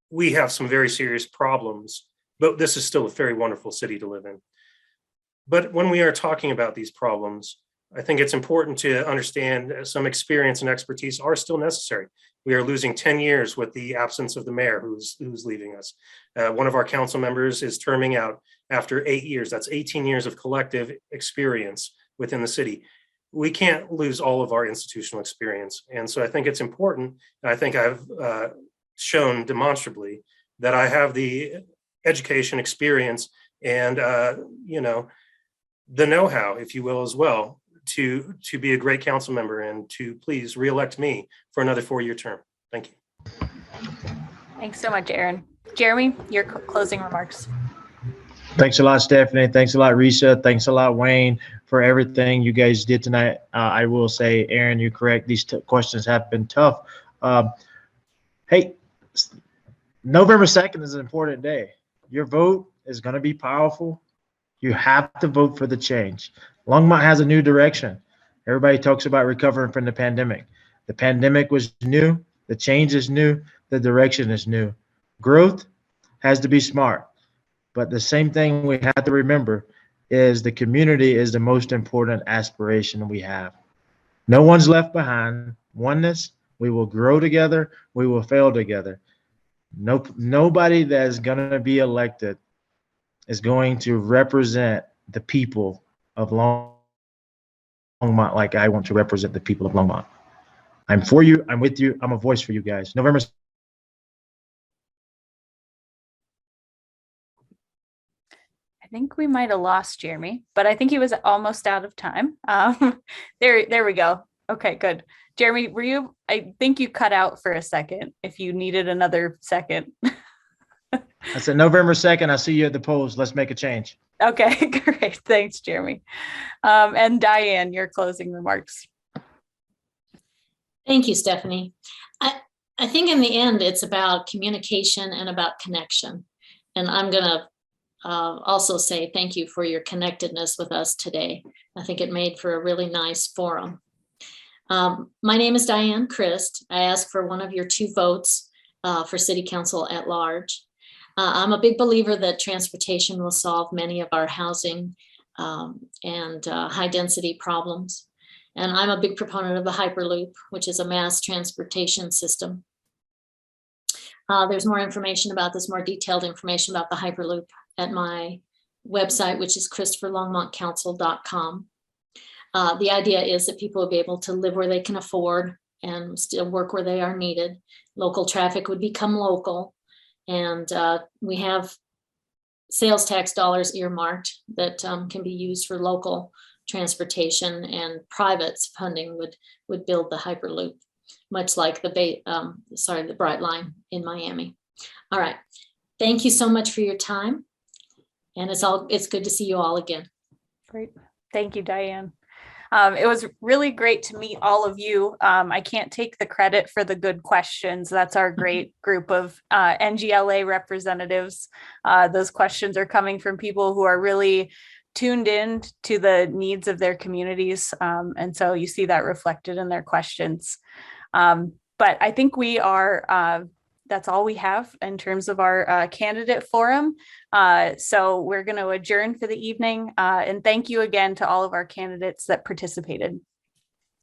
we have some very serious problems, but this is still a very wonderful city to live in. But when we are talking about these problems, I think it's important to understand some experience and expertise are still necessary. We are losing 10 years with the absence of the mayor who's leaving us. One of our council members is terming out after 8 years. That's 18 years of collective experience within the city. We can't lose all of our institutional experience. And so I think it's important. And I think I've shown demonstrably that I have the education, experience, and the know-how, if you will, as well, to be a great council member and to please reelect me for another 4-year term. Thank you. Thanks so much, Aaron. Jeremy, your closing remarks. Thanks a lot, Stephanie. Thanks a lot, Risha. Thanks a lot, Wayne, for everything you guys did tonight. I will say, Aaron, you're correct. These questions have been tough. Hey, November 2nd is an important day. Your vote is going to be powerful. You have to vote for the change. Longmont has a new direction. Everybody talks about recovering from the pandemic. The pandemic was new. The change is new. The direction is new. Growth has to be smart. But the same thing we have to remember is the community is the most important aspiration we have. No one's left behind. Oneness, we will grow together. We will fail together. Nobody that is going to be elected is going to represent the people of Longmont like I want to represent the people of Longmont. I'm for you. I'm with you. I'm a voice for you guys. November. I think we might have lost Jeremy, but I think he was almost out of time. There we go. Okay, good. Jeremy, I think you cut out for a second if you needed another second. I said November 2nd, I'll see you at the polls. Let's make a change. Okay, great. Thanks, Jeremy. And Diane, your closing remarks. Thank you, Stephanie. I think in the end, it's about communication and about connection. And I'm going to also say thank you for your connectedness with us today. I think it made for a really nice forum. My name is Diane Christ. I ask for one of your 2 votes for City Council at large. I'm a big believer that transportation will solve many of our housing and high density problems. And I'm a big proponent of the Hyperloop, which is a mass transportation system. There's more information about this, more detailed information about the Hyperloop at my website, which is christopherlongmontcouncil.com. The idea is that people will be able to live where they can afford and still work where they are needed. Local traffic would become local. And we have sales tax dollars earmarked that can be used for local transportation, and private funding would build the Hyperloop, much like the Bright Line in Miami. All right. Thank you so much for your time. And it's good to see you all again. Great. Thank you, Diane. It was really great to meet all of you. I can't take the credit for the good questions. That's our great group of NGLA representatives. Those questions are coming from people who are really tuned in to the needs of their communities. And so you see that reflected in their questions. But I think we are, that's all we have in terms of our candidate forum. So we're going to adjourn for the evening. And thank you again to all of our candidates that participated.